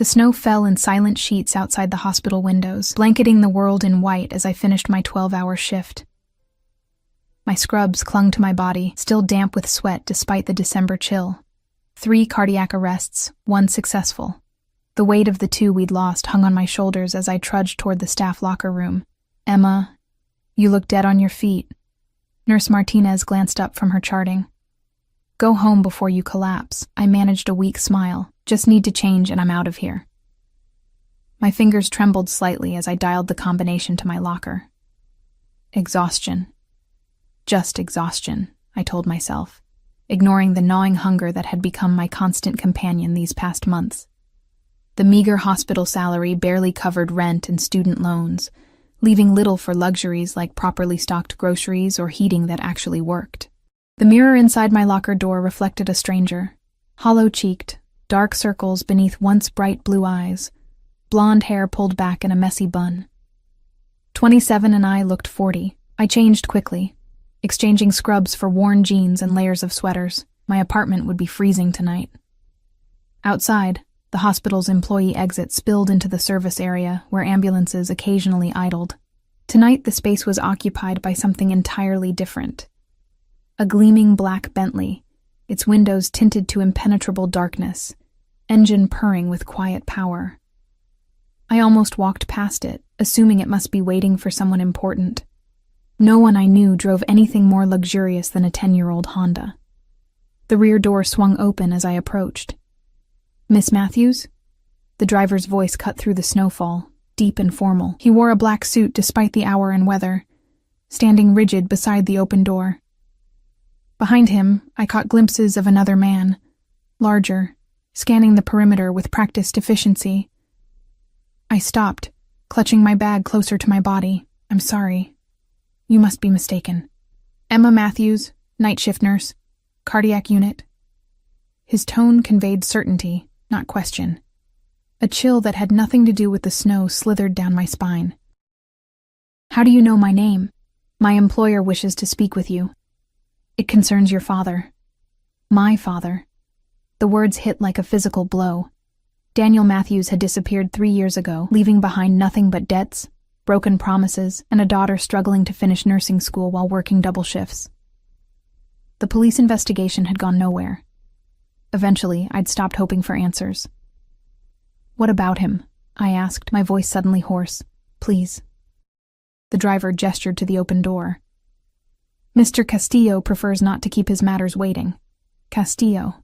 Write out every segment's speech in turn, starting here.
The snow fell in silent sheets outside the hospital windows, blanketing the world in white as I finished my 12-hour shift. My scrubs clung to my body, still damp with sweat despite the December chill. 3 cardiac arrests, 1 successful. The weight of the 2 we'd lost hung on my shoulders as I trudged toward the staff locker room. "Emma, you look dead on your feet." Nurse Martinez glanced up from her charting. "Go home before you collapse." I managed a weak smile. "Just need to change and I'm out of here." My fingers trembled slightly as I dialed the combination to my locker. Exhaustion. Just exhaustion, I told myself, ignoring the gnawing hunger that had become my constant companion these past months. The meager hospital salary barely covered rent and student loans, leaving little for luxuries like properly stocked groceries or heating that actually worked. The mirror inside my locker door reflected a stranger, hollow-cheeked, dark circles beneath once bright blue eyes, blonde hair pulled back in a messy bun. 27 and I looked 40. I changed quickly, exchanging scrubs for worn jeans and layers of sweaters. My apartment would be freezing tonight. Outside, the hospital's employee exit spilled into the service area where ambulances occasionally idled. Tonight, the space was occupied by something entirely different. A gleaming black Bentley, its windows tinted to impenetrable darkness, engine purring with quiet power. I almost walked past it, assuming it must be waiting for someone important. No one I knew drove anything more luxurious than a 10-year-old Honda. The rear door swung open as I approached. "Miss Matthews?" The driver's voice cut through the snowfall, deep and formal. He wore a black suit despite the hour and weather, standing rigid beside the open door. Behind him, I caught glimpses of another man, larger, scanning the perimeter with practiced efficiency. I stopped, clutching my bag closer to my body. "I'm sorry. You must be mistaken." "Emma Matthews, night shift nurse, cardiac unit." His tone conveyed certainty, not question. A chill that had nothing to do with the snow slithered down my spine. "How do you know my name?" "My employer wishes to speak with you. It concerns your father." "My father." The words hit like a physical blow. Daniel Matthews had disappeared 3 years ago, leaving behind nothing but debts, broken promises, and a daughter struggling to finish nursing school while working double shifts. The police investigation had gone nowhere. Eventually, I'd stopped hoping for answers. "What about him?" I asked, my voice suddenly hoarse. "Please." The driver gestured to the open door. "Mr. Castillo prefers not to keep his matters waiting." Castillo.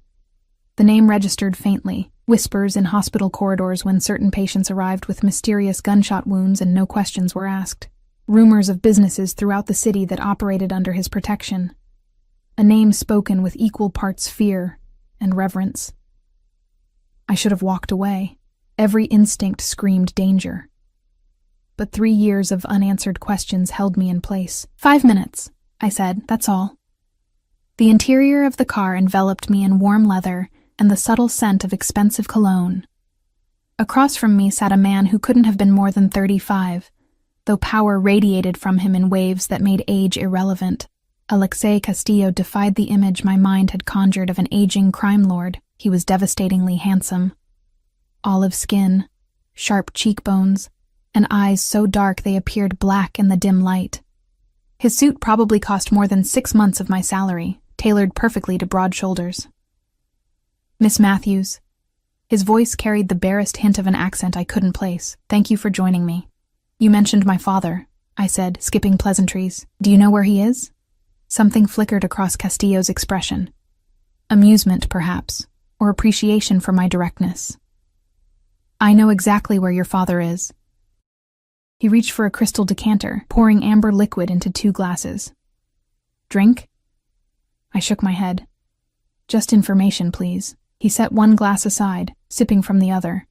The name registered faintly, whispers in hospital corridors when certain patients arrived with mysterious gunshot wounds and no questions were asked. Rumors of businesses throughout the city that operated under his protection. A name spoken with equal parts fear and reverence. I should have walked away. Every instinct screamed danger. But 3 years of unanswered questions held me in place. 5 minutes, I said, that's all. The interior of the car enveloped me in warm leather and the subtle scent of expensive cologne. Across from me sat a man who couldn't have been more than 35, though power radiated from him in waves that made age irrelevant. Alexei Castillo defied the image my mind had conjured of an aging crime lord. He was devastatingly handsome. Olive skin, sharp cheekbones, and eyes so dark they appeared black in the dim light. His suit probably cost more than 6 months of my salary, tailored perfectly to broad shoulders. "Miss Matthews." His voice carried the barest hint of an accent I couldn't place. "Thank you for joining me." "You mentioned my father," I said, skipping pleasantries. "Do you know where he is?" Something flickered across Castillo's expression. Amusement, perhaps, or appreciation for my directness. "I know exactly where your father is." He reached for a crystal decanter, pouring amber liquid into 2 glasses. "Drink?" I shook my head. "Just information, please." He set 1 glass aside, sipping from the other.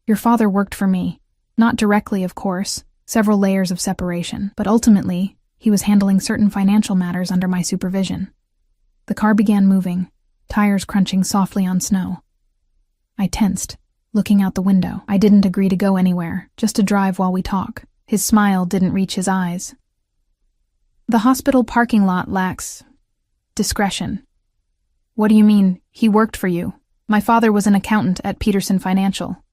"Your father worked for me. Not directly, of course, several layers of separation, but ultimately, he was handling certain financial matters under my supervision." The car began moving, tires crunching softly on snow. I tensed, looking out the window. I didn't agree to go anywhere, just to drive while we talk. His smile didn't reach his eyes. "The hospital parking lot lacks discretion." "What do you mean, he worked for you?" "My father was an accountant at Peterson Financial."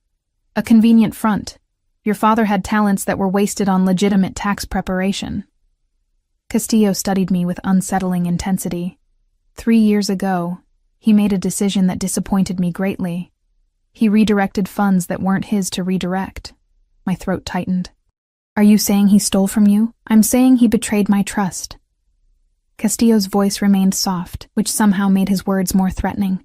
A convenient front. Your father had talents that were wasted on legitimate tax preparation. Castillo studied me with unsettling intensity. 3 years ago, he made a decision that disappointed me greatly. He redirected funds that weren't his to redirect. My throat tightened. Are you saying he stole from you? I'm saying he betrayed my trust. Castillo's voice remained soft, which somehow made his words more threatening.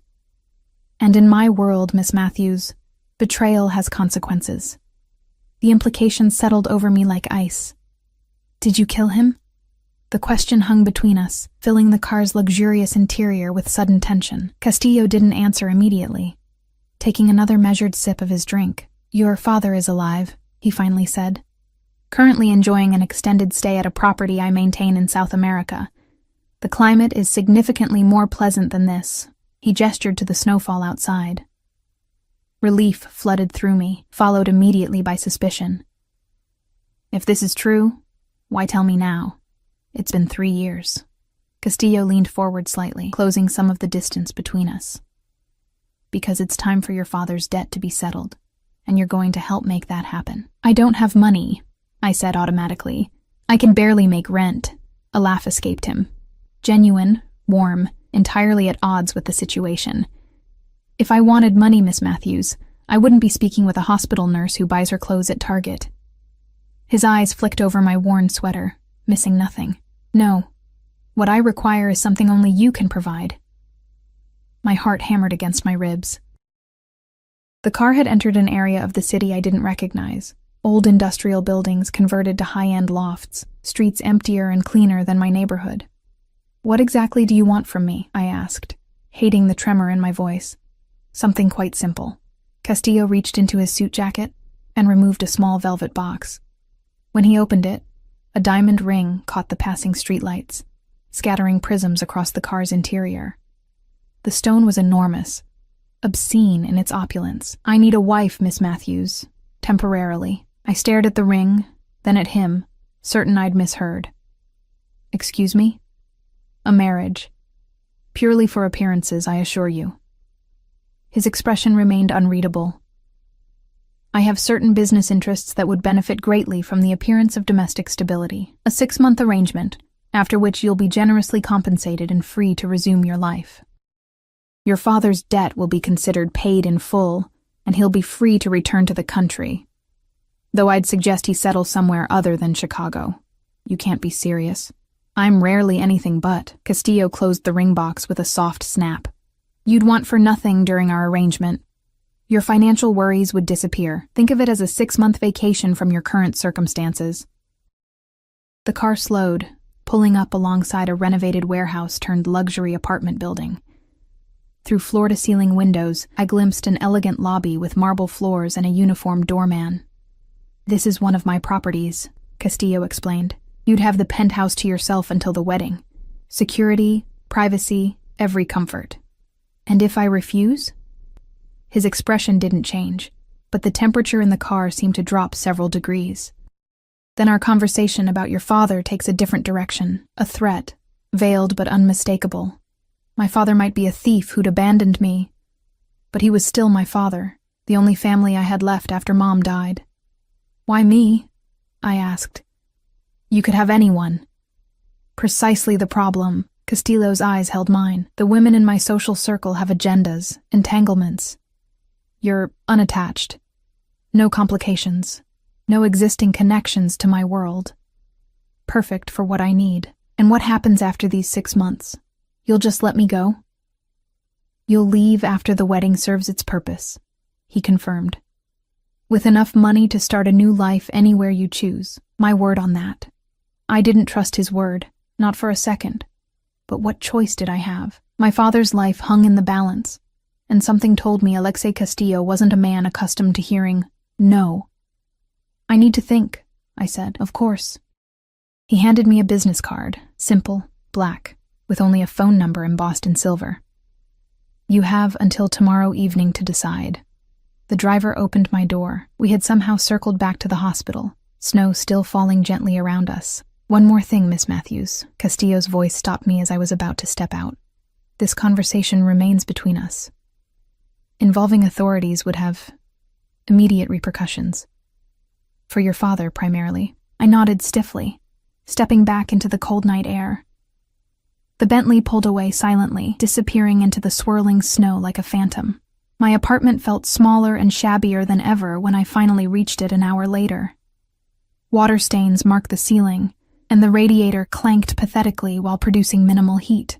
And in my world, Miss Matthews, betrayal has consequences. The implications settled over me like ice. Did you kill him? The question hung between us, filling the car's luxurious interior with sudden tension. Castillo didn't answer immediately. Taking another measured sip of his drink. Your father is alive, he finally said. Currently enjoying an extended stay at a property I maintain in South America. The climate is significantly more pleasant than this. He gestured to the snowfall outside. Relief flooded through me, followed immediately by suspicion. If this is true, why tell me now? It's been 3 years. Castillo leaned forward slightly, closing some of the distance between us. Because it's time for your father's debt to be settled, and you're going to help make that happen. I don't have money, I said automatically. I can barely make rent. A laugh escaped him. Genuine, warm, entirely at odds with the situation. If I wanted money, Miss Matthews, I wouldn't be speaking with a hospital nurse who buys her clothes at Target. His eyes flicked over my worn sweater, missing nothing. No. What I require is something only you can provide. My heart hammered against my ribs. The car had entered an area of the city I didn't recognize. Old industrial buildings converted to high-end lofts, streets emptier and cleaner than my neighborhood. What exactly do you want from me? I asked, hating the tremor in my voice. Something quite simple. Castillo reached into his suit jacket and removed a small velvet box. When he opened it, a diamond ring caught the passing streetlights, scattering prisms across the car's interior. The stone was enormous, obscene in its opulence. I need a wife, Miss Matthews, temporarily. I stared at the ring, then at him, certain I'd misheard. Excuse me? A marriage. Purely for appearances, I assure you. His expression remained unreadable. I have certain business interests that would benefit greatly from the appearance of domestic stability. A 6-month arrangement, after which you'll be generously compensated and free to resume your life. Your father's debt will be considered paid in full, and he'll be free to return to the country. Though I'd suggest he settle somewhere other than Chicago. You can't be serious. I'm rarely anything but. Castillo closed the ring box with a soft snap. You'd want for nothing during our arrangement. Your financial worries would disappear. Think of it as a 6-month vacation from your current circumstances. The car slowed, pulling up alongside a renovated warehouse turned luxury apartment building. Through floor-to-ceiling windows, I glimpsed an elegant lobby with marble floors and a uniformed doorman. This is one of my properties, Castillo explained. You'd have the penthouse to yourself until the wedding. Security, privacy, every comfort. And if I refuse? His expression didn't change, but the temperature in the car seemed to drop several degrees. Then our conversation about your father takes a different direction, a threat, veiled but unmistakable. My father might be a thief who'd abandoned me, but he was still my father, the only family I had left after Mom died. Why me? I asked. You could have anyone. Precisely the problem. Castillo's eyes held mine. The women in my social circle have agendas, entanglements. You're unattached. No complications. No existing connections to my world. Perfect for what I need. And what happens after these 6 months? You'll just let me go? You'll leave after the wedding serves its purpose, he confirmed. With enough money to start a new life anywhere you choose. My word on that. I didn't trust his word, not for a second. But what choice did I have? My father's life hung in the balance, and something told me Alexei Castillo wasn't a man accustomed to hearing no. I need to think, I said. Of course. He handed me a business card, simple, black, with only a phone number embossed in silver. You have until tomorrow evening to decide. The driver opened my door. We had somehow circled back to the hospital, snow still falling gently around us. One more thing, Miss Matthews. Castillo's voice stopped me as I was about to step out. This conversation remains between us. Involving authorities would have Immediate repercussions. For your father, primarily. I nodded stiffly, stepping back into the cold night air. The Bentley pulled away silently, disappearing into the swirling snow like a phantom. My apartment felt smaller and shabbier than ever when I finally reached it an hour later. Water stains marked the ceiling, and the radiator clanked pathetically while producing minimal heat.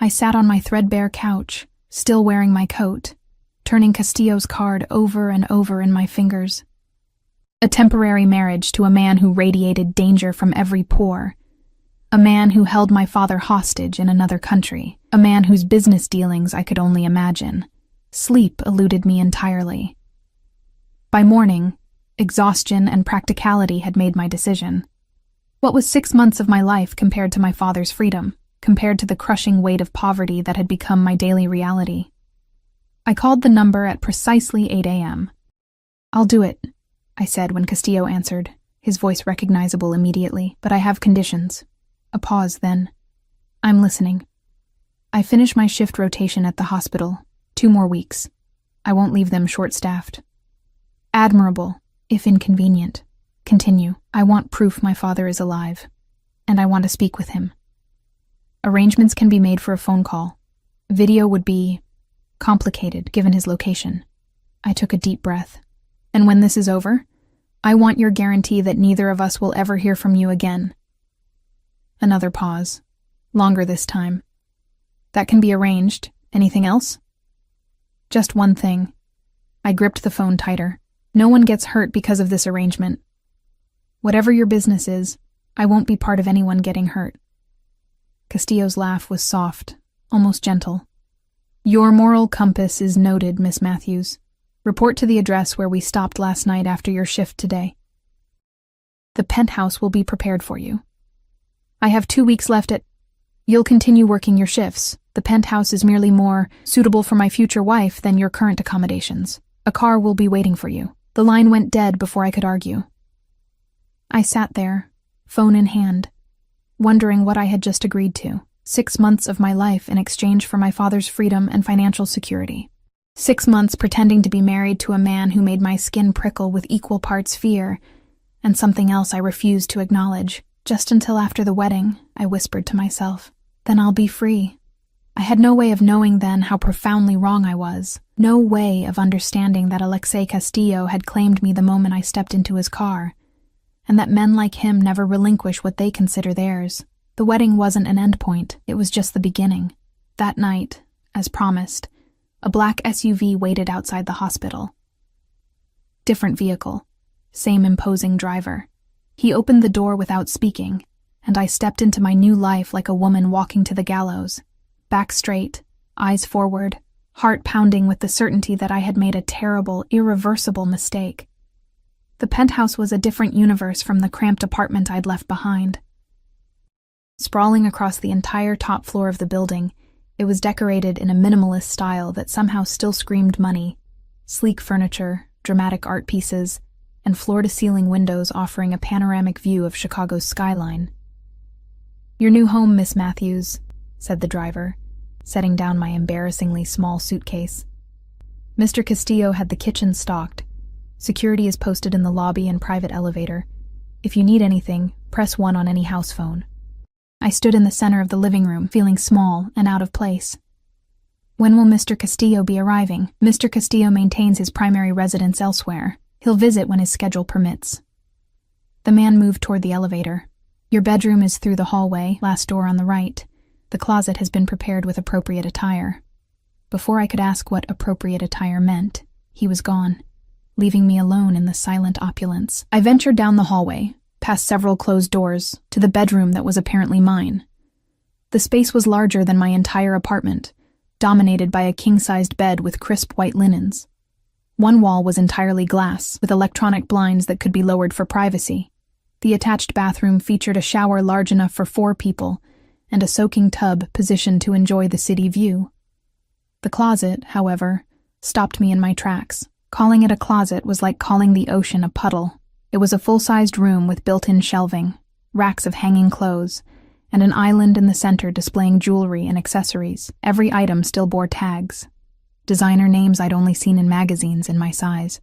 I sat on my threadbare couch, still wearing my coat, turning Castillo's card over and over in my fingers. A temporary marriage to a man who radiated danger from every pore. A man who held my father hostage in another country. A man whose business dealings I could only imagine. Sleep eluded me entirely. By morning, exhaustion and practicality had made my decision. What was 6 months of my life compared to my father's freedom, compared to the crushing weight of poverty that had become my daily reality? I called the number at precisely 8 a.m. "I'll do it," I said when Castillo answered, his voice recognizable immediately. "But I have conditions." A pause, then. "I'm listening. I finish my shift rotation at the hospital. 2 more weeks. I won't leave them short-staffed." "Admirable, if inconvenient. Continue. I want proof my father is alive, and I want to speak with him. Arrangements can be made for a phone call. Video would be complicated, given his location." I took a deep breath. "And when this is over, I want your guarantee that neither of us will ever hear from you again." Another pause. Longer this time. "That can be arranged. Anything else?" "Just one thing." I gripped the phone tighter. "No one gets hurt because of this arrangement. Whatever your business is, I won't be part of anyone getting hurt." Castillo's laugh was soft, almost gentle. "Your moral compass is noted, Miss Matthews. Report to the address where we stopped last night after your shift today. The penthouse will be prepared for you. I have 2 weeks left at... You'll continue working your shifts. The penthouse is merely more suitable for my future wife than your current accommodations. A car will be waiting for you." The line went dead before I could argue. I sat there, phone in hand, wondering what I had just agreed to. 6 months of my life in exchange for my father's freedom and financial security. 6 months pretending to be married to a man who made my skin prickle with equal parts fear, and something else I refused to acknowledge. Just until after the wedding, I whispered to myself, "Then I'll be free." I had no way of knowing then how profoundly wrong I was. No way of understanding that Alexei Castillo had claimed me the moment I stepped into his car, and that men like him never relinquish what they consider theirs. The wedding wasn't an endpoint, it was just the beginning. That night, as promised, a black SUV waited outside the hospital. Different vehicle, same imposing driver. He opened the door without speaking, and I stepped into my new life like a woman walking to the gallows. Back straight, eyes forward, heart pounding with the certainty that I had made a terrible, irreversible mistake. The penthouse was a different universe from the cramped apartment I'd left behind. Sprawling across the entire top floor of the building, it was decorated in a minimalist style that somehow still screamed money. Sleek furniture, dramatic art pieces, and floor-to-ceiling windows offering a panoramic view of Chicago's skyline. "Your new home, Miss Matthews," said the driver, setting down my embarrassingly small suitcase. "Mr. Castillo had the kitchen stocked. Security is posted in the lobby and private elevator. If you need anything, press 1 on any house phone." I stood in the center of the living room, feeling small and out of place. "When will Mr. Castillo be arriving?" "Mr. Castillo maintains his primary residence elsewhere. He'll visit when his schedule permits." The man moved toward the elevator. "Your bedroom is through the hallway, last door on the right. The closet has been prepared with appropriate attire." Before I could ask what appropriate attire meant, he was gone, leaving me alone in the silent opulence. I ventured down the hallway, past several closed doors, to the bedroom that was apparently mine. The space was larger than my entire apartment, dominated by a king-sized bed with crisp white linens. One wall was entirely glass, with electronic blinds that could be lowered for privacy. The attached bathroom featured a shower large enough for 4 people, and a soaking tub positioned to enjoy the city view. The closet, however, stopped me in my tracks. Calling it a closet was like calling the ocean a puddle. It was a full-sized room with built-in shelving, racks of hanging clothes, and an island in the center displaying jewelry and accessories. Every item still bore tags, designer names I'd only seen in magazines in my size.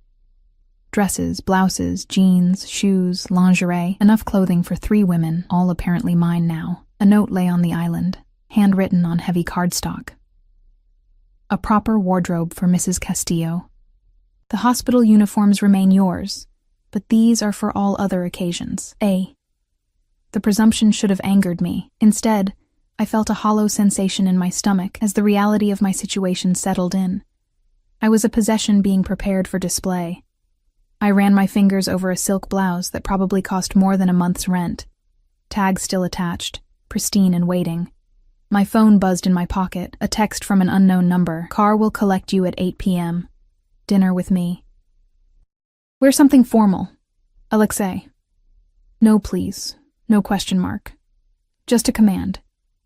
Dresses, blouses, jeans, shoes, lingerie, enough clothing for 3 women, all apparently mine now. A note lay on the island, handwritten on heavy cardstock. A proper wardrobe for Mrs. Castillo. The hospital uniforms remain yours, but these are for all other occasions. A. The presumption should have angered me. Instead, I felt a hollow sensation in my stomach as the reality of my situation settled in. I was a possession being prepared for display. I ran my fingers over a silk blouse that probably cost more than a month's rent. Tag still attached, pristine and waiting. My phone buzzed in my pocket, a text from an unknown number. Car will collect you at 8 p.m. Dinner with me. Wear something formal. Alexei. No, please. No question mark. Just a command,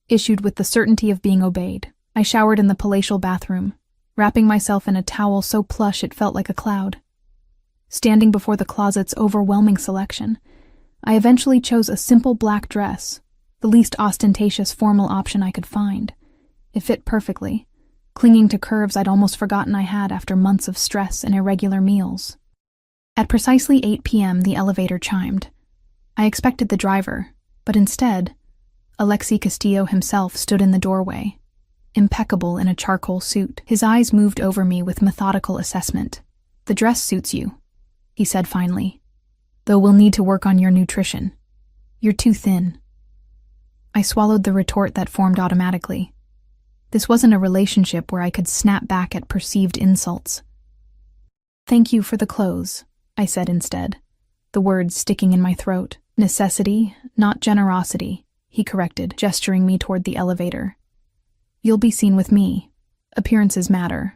issued with the certainty of being obeyed. I showered in the palatial bathroom, wrapping myself in a towel so plush it felt like a cloud. Standing before the closet's overwhelming selection, I eventually chose a simple black dress, the least ostentatious formal option I could find. It fit perfectly, clinging to curves I'd almost forgotten I had after months of stress and irregular meals. At precisely 8 p.m., the elevator chimed. I expected the driver, but instead, Alexei Castillo himself stood in the doorway, impeccable in a charcoal suit. His eyes moved over me with methodical assessment. "The dress suits you," he said finally, "though we'll need to work on your nutrition. You're too thin." I swallowed the retort that formed automatically. This wasn't a relationship where I could snap back at perceived insults. "Thank you for the clothes," I said instead, the words sticking in my throat. "Necessity, not generosity," he corrected, gesturing me toward the elevator. "You'll be seen with me. Appearances matter."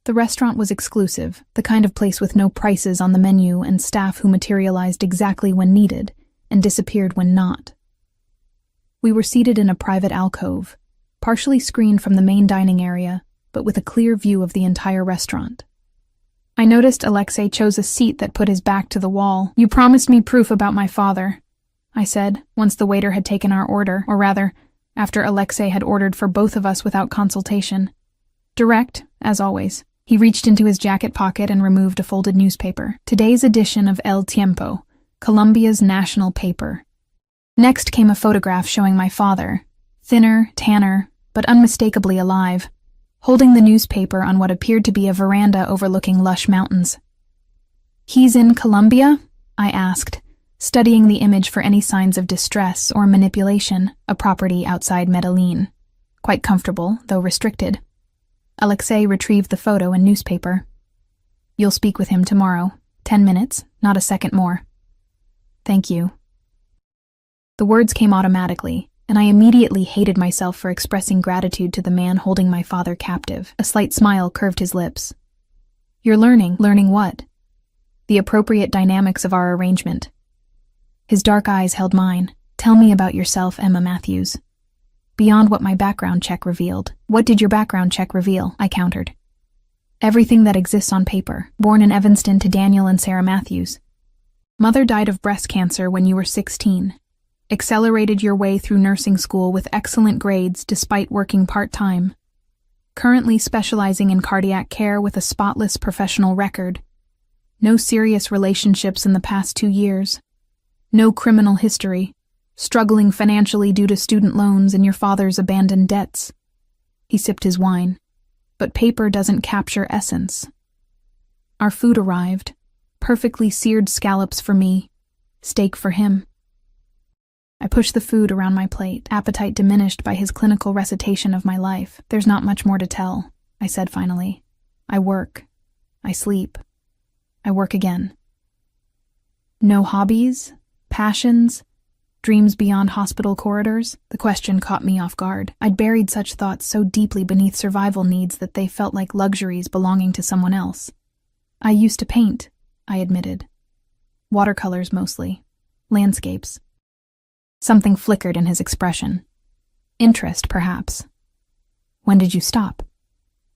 The restaurant was exclusive, the kind of place with no prices on the menu and staff who materialized exactly when needed and disappeared when not. We were seated in a private alcove, partially screened from the main dining area, but with a clear view of the entire restaurant. I noticed Alexei chose a seat that put his back to the wall. "You promised me proof about my father," I said, once the waiter had taken our order, or rather, after Alexei had ordered for both of us without consultation. Direct, as always. He reached into his jacket pocket and removed a folded newspaper. Today's edition of El Tiempo, Colombia's national paper. Next came a photograph showing my father, thinner, tanner, but unmistakably alive, holding the newspaper on what appeared to be a veranda overlooking lush mountains. "He's in Colombia?" I asked, studying the image for any signs of distress or manipulation, a property outside Medellin. Quite comfortable, though restricted. Alexei retrieved the photo and newspaper. "You'll speak with him tomorrow. 10 minutes, not a second more." "Thank you." The words came automatically, and I immediately hated myself for expressing gratitude to the man holding my father captive. A slight smile curved his lips. "You're learning." "Learning what?" "The appropriate dynamics of our arrangement." His dark eyes held mine. "Tell me about yourself, Emma Matthews." "Beyond what my background check revealed." "What did your background check reveal?" I countered. "Everything that exists on paper. Born in Evanston to Daniel and Sarah Matthews. Mother died of breast cancer when you were 16. Accelerated your way through nursing school with excellent grades despite working part-time. Currently specializing in cardiac care with a spotless professional record. No serious relationships in the past 2 years. No criminal history. Struggling financially due to student loans and your father's abandoned debts." He sipped his wine. "But paper doesn't capture essence." Our food arrived. Perfectly seared scallops for me. Steak for him. I pushed the food around my plate, appetite diminished by his clinical recitation of my life. "There's not much more to tell," I said finally. "I work. I sleep. I work again." "No hobbies? Passions? Dreams beyond hospital corridors?" The question caught me off guard. I'd buried such thoughts so deeply beneath survival needs that they felt like luxuries belonging to someone else. "I used to paint," I admitted. "Watercolors mostly. Landscapes." Something flickered in his expression. Interest, perhaps. "When did you stop?"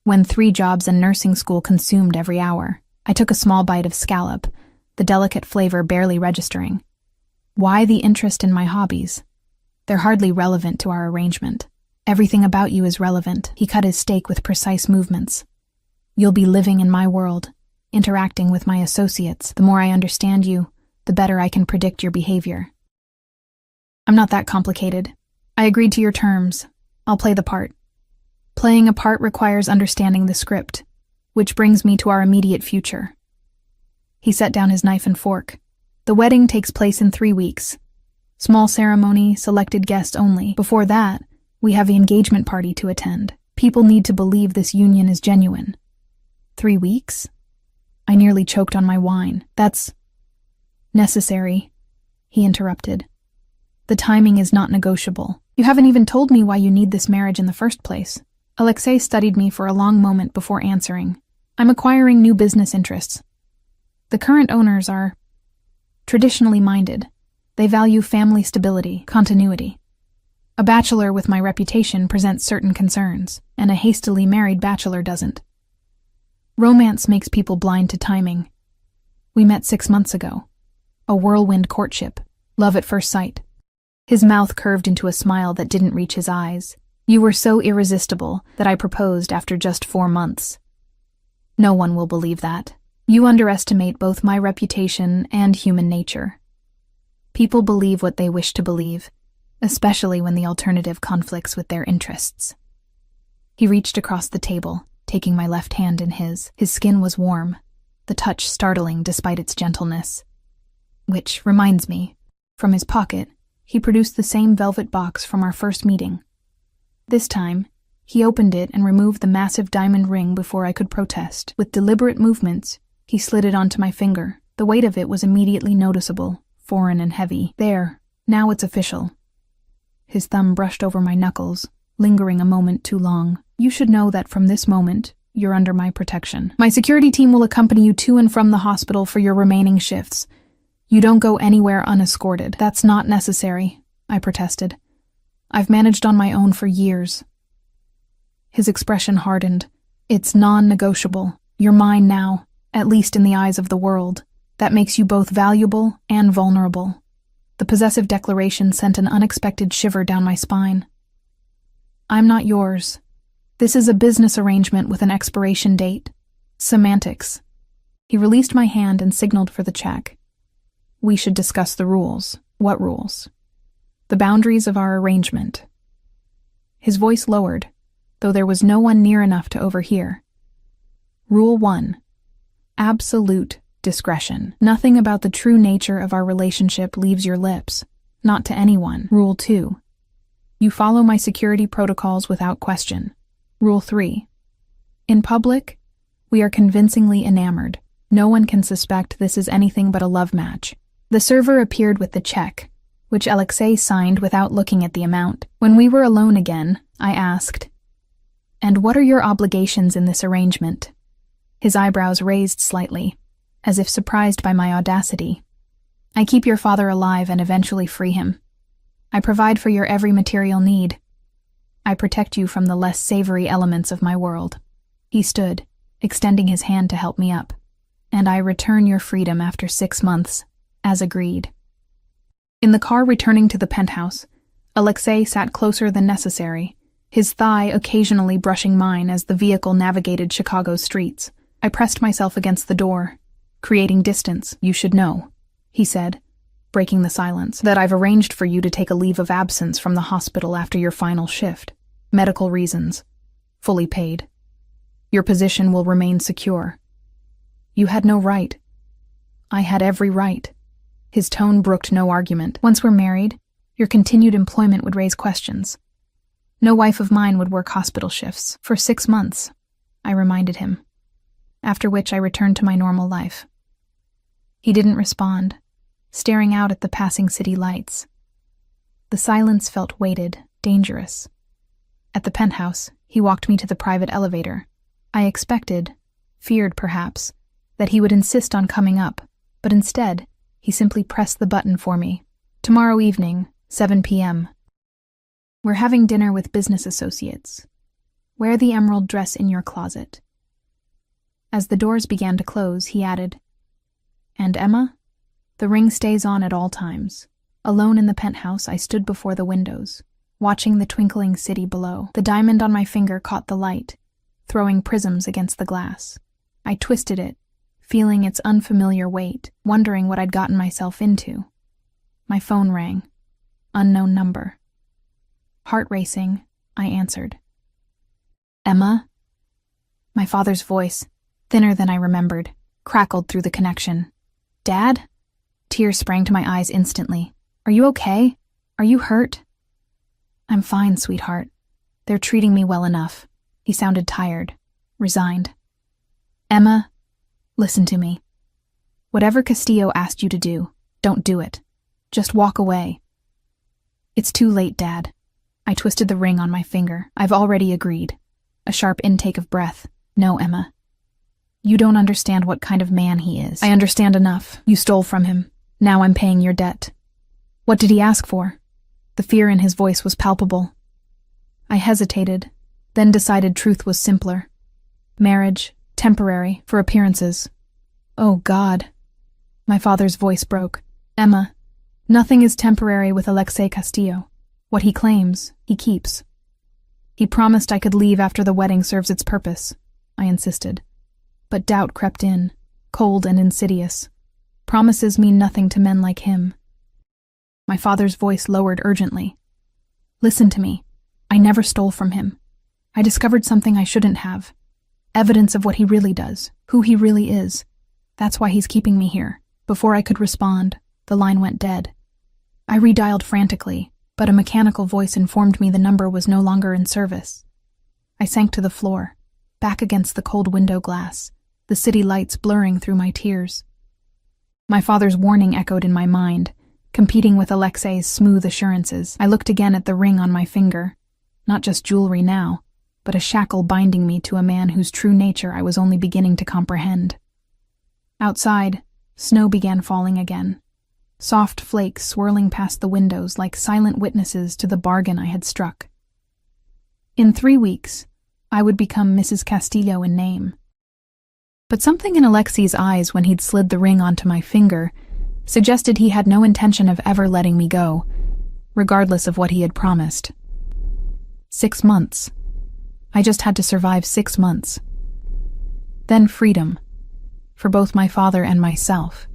"When 3 jobs and nursing school consumed every hour." I took a small bite of scallop, the delicate flavor barely registering. "Why the interest in my hobbies? They're hardly relevant to our arrangement." "Everything about you is relevant." He cut his steak with precise movements. "You'll be living in my world. interacting with my associates. The more I understand you, the better I can predict your behavior. I'm not that complicated. I agreed to your terms. I'll play the part. Playing a part requires understanding the script, which brings me to our immediate future. He set down his knife and fork. The wedding takes place in 3 weeks. Small ceremony, selected guests only. Before that, we have the engagement party to attend. People need to believe this union is genuine. 3 weeks? I nearly choked on my wine. That's necessary, he interrupted. The timing is not negotiable. You haven't even told me why you need this marriage in the first place. Alexei studied me for a long moment before answering. I'm acquiring new business interests. The current owners are traditionally minded. They value family stability, continuity. A bachelor with my reputation presents certain concerns, and a hastily married bachelor doesn't. Romance makes people blind to timing. We met 6 months ago. A whirlwind courtship. Love at first sight. His mouth curved into a smile that didn't reach his eyes. You were so irresistible that I proposed after just 4 months. No one will believe that. You underestimate both my reputation and human nature. People believe what they wish to believe, especially when the alternative conflicts with their interests. He reached across the table, taking my left hand in his. His skin was warm, the touch startling despite its gentleness. Which reminds me, from his pocket, he produced the same velvet box from our first meeting. This time, he opened it and removed the massive diamond ring before I could protest. With deliberate movements, he slid it onto my finger. The weight of it was immediately noticeable, foreign and heavy. There, now it's official. His thumb brushed over my knuckles, lingering a moment too long. You should know that from this moment, you're under my protection. My security team will accompany you to and from the hospital for your remaining shifts. You don't go anywhere unescorted. That's not necessary, I protested. I've managed on my own for years. His expression hardened. It's non-negotiable. You're mine now, at least in the eyes of the world. That makes you both valuable and vulnerable. The possessive declaration sent an unexpected shiver down my spine. I'm not yours. This is a business arrangement with an expiration date. Semantics. He released my hand and signaled for the check. We should discuss the rules. What rules? The boundaries of our arrangement. His voice lowered, though there was no one near enough to overhear. Rule 1. Absolute discretion. Nothing about the true nature of our relationship leaves your lips, not to anyone. Rule 2. You follow my security protocols without question. Rule 3. In public, we are convincingly enamored. No one can suspect this is anything but a love match. The server appeared with the check, which Alexei signed without looking at the amount. When we were alone again, I asked, "And what are your obligations in this arrangement?" His eyebrows raised slightly, as if surprised by my audacity. I keep your father alive and eventually free him. I provide for your every material need. I protect you from the less savory elements of my world. He stood, extending his hand to help me up. And I return your freedom after 6 months, as agreed. In the car returning to the penthouse, Alexei sat closer than necessary, his thigh occasionally brushing mine as the vehicle navigated Chicago's streets. I pressed myself against the door, creating distance. You should know, he said, breaking the silence, that I've arranged for you to take a leave of absence from the hospital after your final shift. Medical reasons. Fully paid. Your position will remain secure. You had no right. I had every right. His tone brooked no argument. Once we're married, your continued employment would raise questions. No wife of mine would work hospital shifts. For 6 months, I reminded him, after which I returned to my normal life. He didn't respond, staring out at the passing city lights. The silence felt weighted, dangerous. At the penthouse, he walked me to the private elevator. I expected, feared perhaps, that he would insist on coming up, but instead, he simply pressed the button for me. Tomorrow evening, 7 p.m. We're having dinner with business associates. Wear the emerald dress in your closet. As the doors began to close, he added, And Emma? The ring stays on at all times. Alone in the penthouse, I stood before the windows, watching the twinkling city below. The diamond on my finger caught the light, throwing prisms against the glass. I twisted it, feeling its unfamiliar weight, wondering what I'd gotten myself into. My phone rang. Unknown number. Heart racing, I answered. Emma? My father's voice, thinner than I remembered, crackled through the connection. Dad? Tears sprang to my eyes instantly. Are you okay? Are you hurt? I'm fine, sweetheart. They're treating me well enough. He sounded tired, resigned. Emma, listen to me. Whatever Castillo asked you to do, don't do it. Just walk away. It's too late, Dad. I twisted the ring on my finger. I've already agreed. A sharp intake of breath. No, Emma. You don't understand what kind of man he is. I understand enough. You stole from him. Now I'm paying your debt. What did he ask for? The fear in his voice was palpable. I hesitated, then decided truth was simpler. Marriage, temporary, for appearances. Oh, God. My father's voice broke. Emma, nothing is temporary with Alexei Castillo. What he claims, he keeps. He promised I could leave after the wedding serves its purpose, I insisted. But doubt crept in, cold and insidious. Promises mean nothing to men like him. My father's voice lowered urgently. Listen to me. I never stole from him. I discovered something I shouldn't have. Evidence of what he really does, who he really is. That's why he's keeping me here. Before I could respond, the line went dead. I redialed frantically, but a mechanical voice informed me the number was no longer in service. I sank to the floor, back against the cold window glass, the city lights blurring through my tears. My father's warning echoed in my mind, competing with Alexei's smooth assurances. I looked again at the ring on my finger. Not just jewelry now, but a shackle binding me to a man whose true nature I was only beginning to comprehend. Outside, snow began falling again, soft flakes swirling past the windows like silent witnesses to the bargain I had struck. In 3 weeks, I would become Mrs. Castillo in name. But something in Alexei's eyes when he'd slid the ring onto my finger suggested he had no intention of ever letting me go, regardless of what he had promised. 6 months. I just had to survive 6 months. Then freedom, for both my father and myself.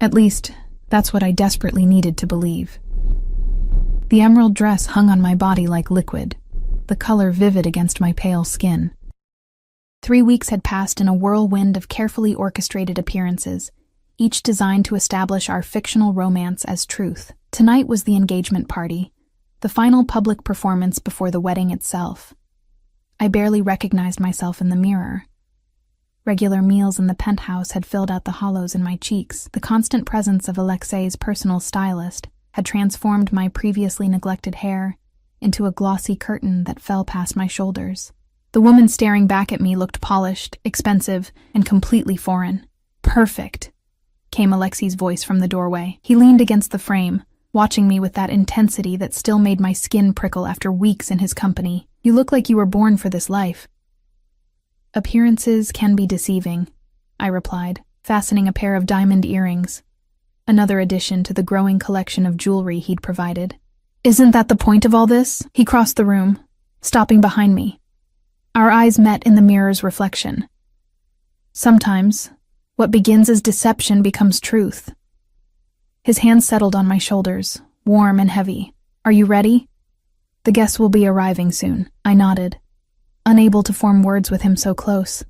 At least, that's what I desperately needed to believe. The emerald dress hung on my body like liquid, the color vivid against my pale skin. 3 weeks had passed in a whirlwind of carefully orchestrated appearances, each designed to establish our fictional romance as truth. Tonight was the engagement party, the final public performance before the wedding itself. I barely recognized myself in the mirror. Regular meals in the penthouse had filled out the hollows in my cheeks. The constant presence of Alexei's personal stylist had transformed my previously neglected hair into a glossy curtain that fell past my shoulders. The woman staring back at me looked polished, expensive, and completely foreign. Perfect, came Alexei's voice from the doorway. He leaned against the frame, watching me with that intensity that still made my skin prickle after weeks in his company. You look like you were born for this life. Appearances can be deceiving, I replied, fastening a pair of diamond earrings, another addition to the growing collection of jewelry he'd provided. Isn't that the point of all this? He crossed the room, stopping behind me. Our eyes met in the mirror's reflection. Sometimes, what begins as deception becomes truth. His hand settled on my shoulders, warm and heavy. Are you ready? The guests will be arriving soon, I nodded, unable to form words with him so close.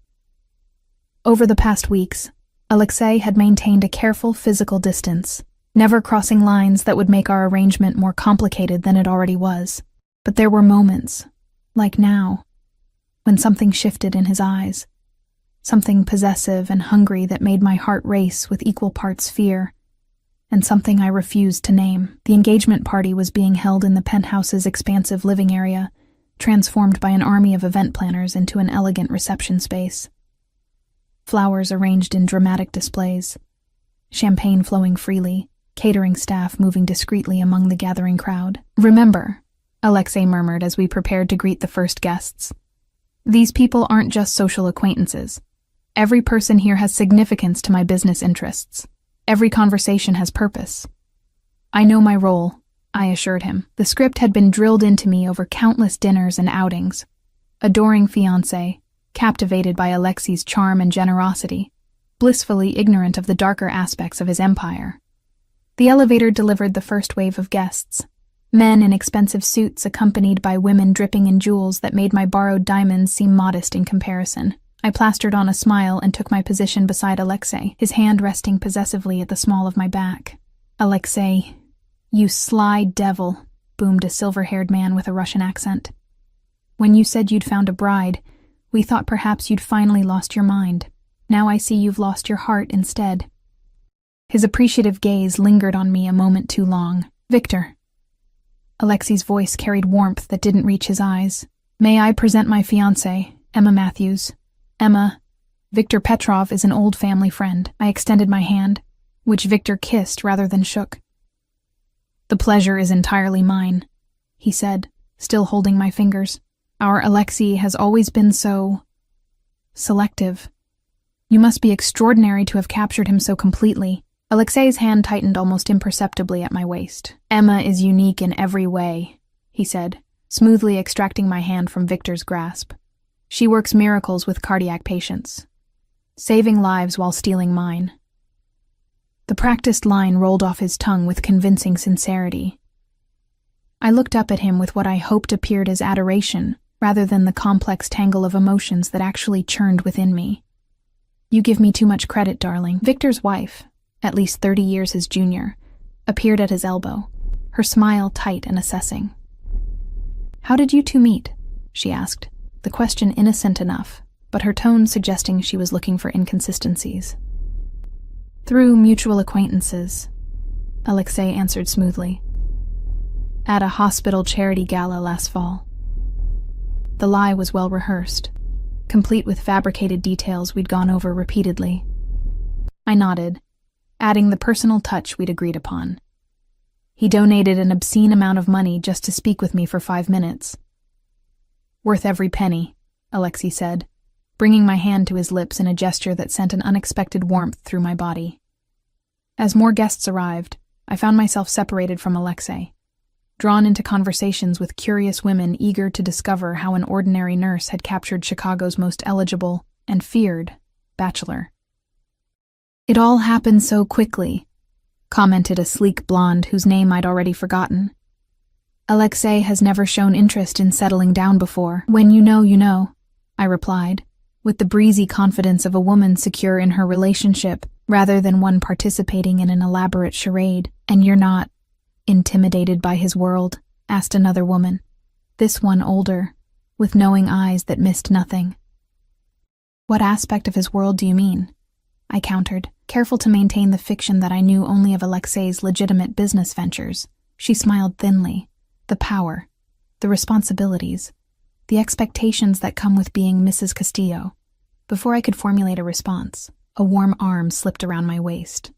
Over the past weeks, Alexei had maintained a careful physical distance, never crossing lines that would make our arrangement more complicated than it already was. But there were moments, like now, when something shifted in his eyes, something possessive and hungry that made my heart race with equal parts fear, and something I refused to name. The engagement party was being held in the penthouse's expansive living area, transformed by an army of event planners into an elegant reception space. Flowers arranged in dramatic displays, champagne flowing freely, catering staff moving discreetly among the gathering crowd. Remember, Alexei murmured as we prepared to greet the first guests. These people aren't just social acquaintances. Every person here has significance to my business interests. Every conversation has purpose. I know my role, I assured him. The script had been drilled into me over countless dinners and outings. Adoring fiancé, captivated by Alexei's charm and generosity. blissfully ignorant of the darker aspects of his empire. The elevator delivered the first wave of guests. Men in expensive suits accompanied by women dripping in jewels that made my borrowed diamonds seem modest in comparison. I plastered on a smile and took my position beside Alexei, his hand resting possessively at the small of my back. "Alexei, you sly devil," boomed a silver-haired man with a Russian accent. "When you said you'd found a bride, we thought perhaps you'd finally lost your mind. Now I see you've lost your heart instead." His appreciative gaze lingered on me a moment too long. "Victor." Alexei's voice carried warmth that didn't reach his eyes. "May I present my fiancée, Emma Matthews. Emma, Victor Petrov is an old family friend." I extended my hand, which Victor kissed rather than shook. "The pleasure is entirely mine," he said, still holding my fingers. "Our Alexei has always been so selective. You must be extraordinary to have captured him so completely." Alexei's hand tightened almost imperceptibly at my waist. "Emma is unique in every way," he said, smoothly extracting my hand from Victor's grasp. "She works miracles with cardiac patients, saving lives while stealing mine." The practiced line rolled off his tongue with convincing sincerity. I looked up at him with what I hoped appeared as adoration, rather than the complex tangle of emotions that actually churned within me. "You give me too much credit, darling." Victor's wife, at least 30 years his junior, appeared at his elbow, her smile tight and assessing. "How did you two meet?" she asked, the question innocent enough, but her tone suggesting she was looking for inconsistencies. "Through mutual acquaintances," Alexei answered smoothly. "At a hospital charity gala last fall." The lie was well rehearsed, complete with fabricated details we'd gone over repeatedly. I nodded, adding the personal touch we'd agreed upon. He donated an obscene amount of money just to speak with me for 5 minutes. "Worth every penny," Alexei said, bringing my hand to his lips in a gesture that sent an unexpected warmth through my body. As more guests arrived, I found myself separated from Alexei, drawn into conversations with curious women eager to discover how an ordinary nurse had captured Chicago's most eligible and feared bachelor. "It all happened so quickly," commented a sleek blonde whose name I'd already forgotten. "Alexei has never shown interest in settling down before." "When you know," I replied, with the breezy confidence of a woman secure in her relationship rather than one participating in an elaborate charade. "And you're not intimidated by his world?" asked another woman, this one older, with knowing eyes that missed nothing. "What aspect of his world do you mean?" I countered, careful to maintain the fiction that I knew only of Alexei's legitimate business ventures. She smiled thinly. "The power, the responsibilities, the expectations that come with being Mrs. Castillo." Before I could formulate a response, a warm arm slipped around my waist.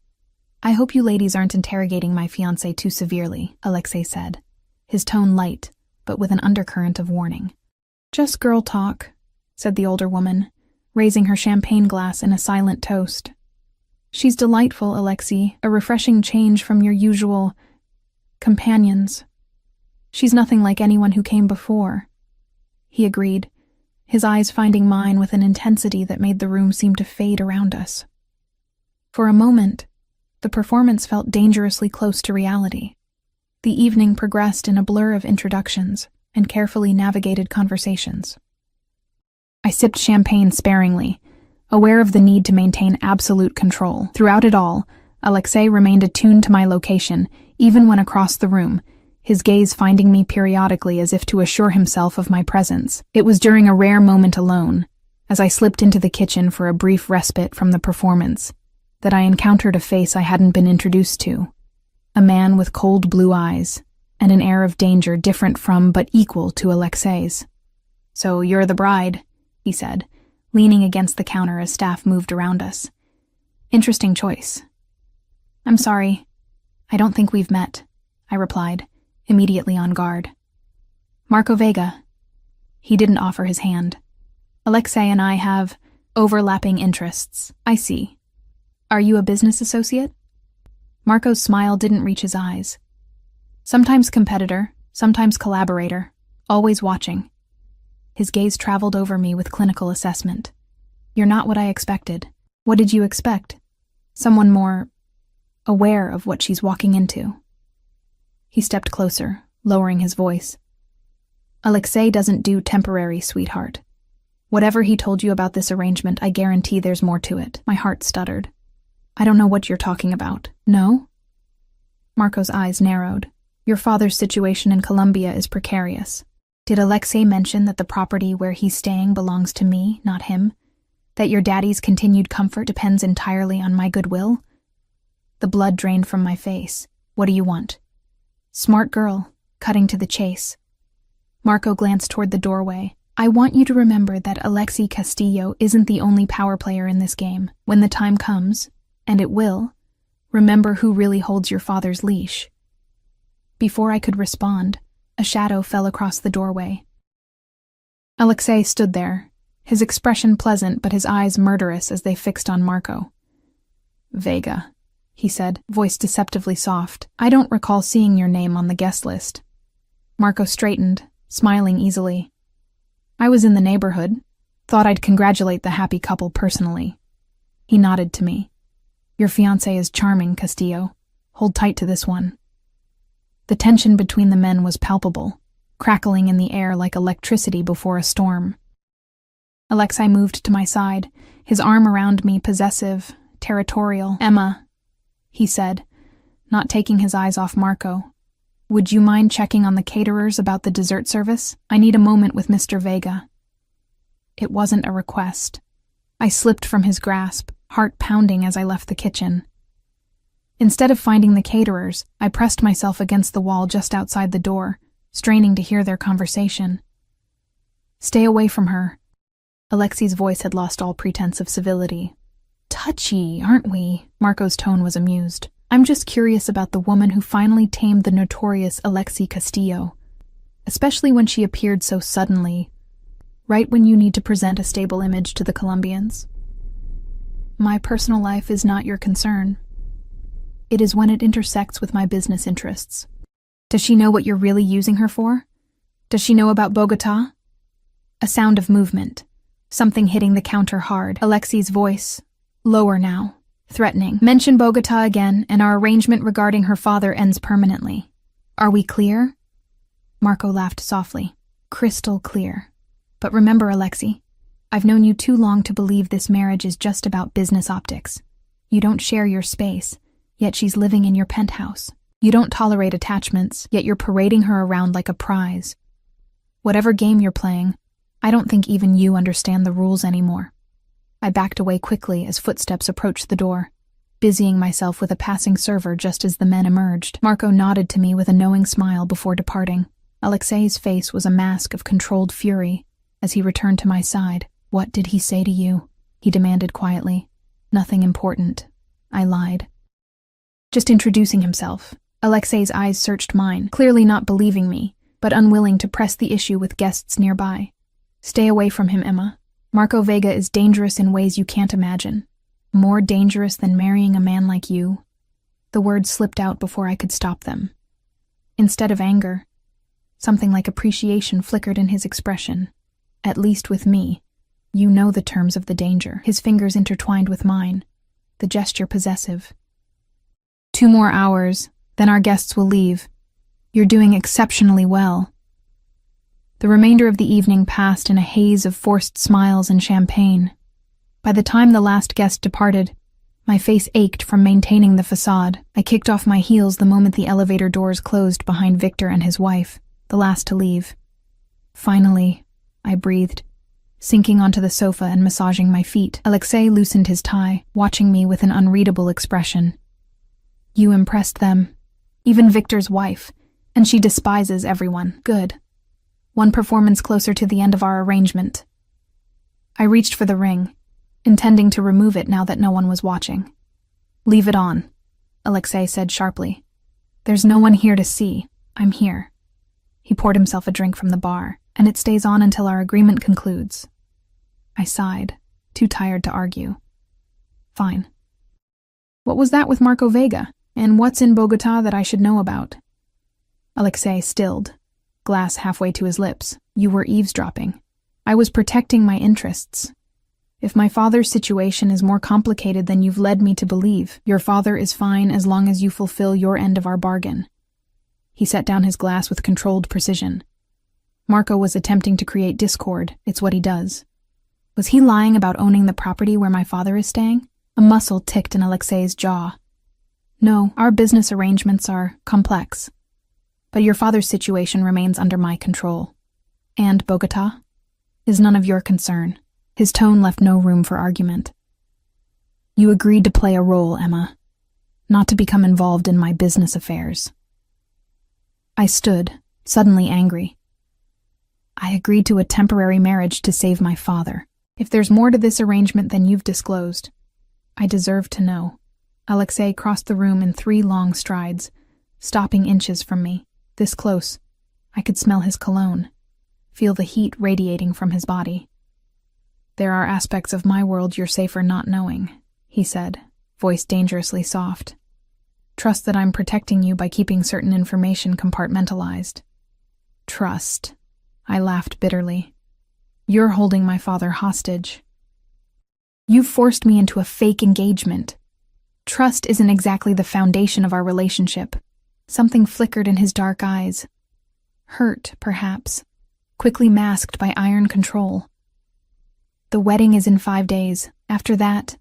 "I hope you ladies aren't interrogating my fiancé too severely," Alexei said, his tone light, but with an undercurrent of warning. "Just girl talk," said the older woman, raising her champagne glass in a silent toast. "She's delightful, Alexei, a refreshing change from your usual companions. She's nothing like anyone who came before," he agreed, his eyes finding mine with an intensity that made the room seem to fade around us. For a moment, the performance felt dangerously close to reality. The evening progressed in a blur of introductions and carefully navigated conversations. I sipped champagne sparingly, aware of the need to maintain absolute control. Throughout it all, Alexei remained attuned to my location, even when across the room, his gaze finding me periodically as if to assure himself of my presence. It was during a rare moment alone, as I slipped into the kitchen for a brief respite from the performance, that I encountered a face I hadn't been introduced to. A man with cold blue eyes, and an air of danger different from but equal to Alexei's. "So you're the bride," he said, leaning against the counter as staff moved around us. "Interesting choice." "I'm sorry, I don't think we've met," I replied, immediately on guard. "Marco Vega." He didn't offer his hand. "Alexei and I have overlapping interests." "I see. Are you a business associate?" Marco's smile didn't reach his eyes. "Sometimes competitor, sometimes collaborator, always watching." His gaze traveled over me with clinical assessment. "You're not what I expected." What did you expect? Someone more aware of what she's walking into. He stepped closer, lowering his voice. Alexei doesn't do temporary, sweetheart. Whatever he told you about this arrangement, I guarantee there's more to it. My heart stuttered. I don't know what you're talking about. No? Marco's eyes narrowed. Your father's situation in Colombia is precarious. Did Alexei mention that the property where he's staying belongs to me, not him? That your daddy's continued comfort depends entirely on my goodwill? The blood drained from my face. What do you want? Smart girl, cutting to the chase. Marco glanced toward the doorway. I want you to remember that Alexei Castillo isn't the only power player in this game. When the time comes, and it will, remember who really holds your father's leash. Before I could respond, a shadow fell across the doorway. Alexei stood there, his expression pleasant but his eyes murderous as they fixed on Marco. Vega, he said, voice deceptively soft. I don't recall seeing your name on the guest list. Marco straightened, smiling easily. I was in the neighborhood. Thought I'd congratulate the happy couple personally. He nodded to me. Your fiancé is charming, Castillo. Hold tight to this one. The tension between the men was palpable, crackling in the air like electricity before a storm. Alexei moved to my side, his arm around me, possessive, territorial. Emma, he said, not taking his eyes off Marco. Would you mind checking on the caterers about the dessert service? I need a moment with Mr. Vega. It wasn't a request. I slipped from his grasp, heart pounding as I left the kitchen. Instead of finding the caterers, I pressed myself against the wall just outside the door, straining to hear their conversation. Stay away from her. Alexei's voice had lost all pretense of civility. Touchy, aren't we? Marco's tone was amused. I'm just curious about the woman who finally tamed the notorious Alexei Castillo, especially when she appeared so suddenly, right when you need to present a stable image to the Colombians. My personal life is not your concern. It is when it intersects with my business interests. Does she know what you're really using her for? Does she know about Bogota? A sound of movement, something hitting the counter hard. Alexei's voice, lower now, threatening. Mention Bogota again, and our arrangement regarding her father ends permanently. Are we clear? Marco laughed softly. Crystal clear. But remember, Alexei, I've known you too long to believe this marriage is just about business optics. You don't share your space, yet she's living in your penthouse. You don't tolerate attachments, yet you're parading her around like a prize. Whatever game you're playing, I don't think even you understand the rules anymore. I backed away quickly as footsteps approached the door, busying myself with a passing server just as the men emerged. Marco nodded to me with a knowing smile before departing. Alexei's face was a mask of controlled fury as he returned to my side. What did he say to you? He demanded quietly. Nothing important. I lied. Just introducing himself. Alexei's eyes searched mine, clearly not believing me, but unwilling to press the issue with guests nearby. Stay away from him, Emma. Marco Vega is dangerous in ways you can't imagine. More dangerous than marrying a man like you. The words slipped out before I could stop them. Instead of anger, something like appreciation flickered in his expression. At least with me, you know the terms of the danger. His fingers intertwined with mine, the gesture possessive. 2 more hours, then our guests will leave. You're doing exceptionally well. The remainder of the evening passed in a haze of forced smiles and champagne. By the time the last guest departed, my face ached from maintaining the facade. I kicked off my heels the moment the elevator doors closed behind Victor and his wife, the last to leave. Finally, I breathed, sinking onto the sofa and massaging my feet. Alexei loosened his tie, watching me with an unreadable expression. You impressed them, even Victor's wife, and she despises everyone. Good. One performance closer to the end of our arrangement. I reached for the ring, intending to remove it now that no one was watching. Leave it on, Alexei said sharply. There's no one here to see. I'm here. He poured himself a drink from the bar, and it stays on until our agreement concludes. I sighed, too tired to argue. Fine. What was that with Marco Vega? And what's in Bogota that I should know about? Alexei stilled, glass halfway to his lips. You were eavesdropping. I was protecting my interests. If my father's situation is more complicated than you've led me to believe, your father is fine as long as you fulfill your end of our bargain." He set down his glass with controlled precision. Marco was attempting to create discord. It's what he does. Was he lying about owning the property where my father is staying? A muscle ticked in Alexei's jaw. "No, our business arrangements are complex. But your father's situation remains under my control. And Bogota is none of your concern." His tone left no room for argument. "You agreed to play a role, Emma, not to become involved in my business affairs." I stood, suddenly angry. "I agreed to a temporary marriage to save my father. If there's more to this arrangement than you've disclosed, I deserve to know." Alexei crossed the room in 3 long strides, stopping inches from me. This close, I could smell his cologne, feel the heat radiating from his body. "There are aspects of my world you're safer not knowing," he said, voice dangerously soft. "Trust that I'm protecting you by keeping certain information compartmentalized." "Trust?" I laughed bitterly. "You're holding my father hostage. You've forced me into a fake engagement. Trust isn't exactly the foundation of our relationship." Something flickered in his dark eyes. Hurt, perhaps, quickly masked by iron control. "The wedding is in 5 days. After that,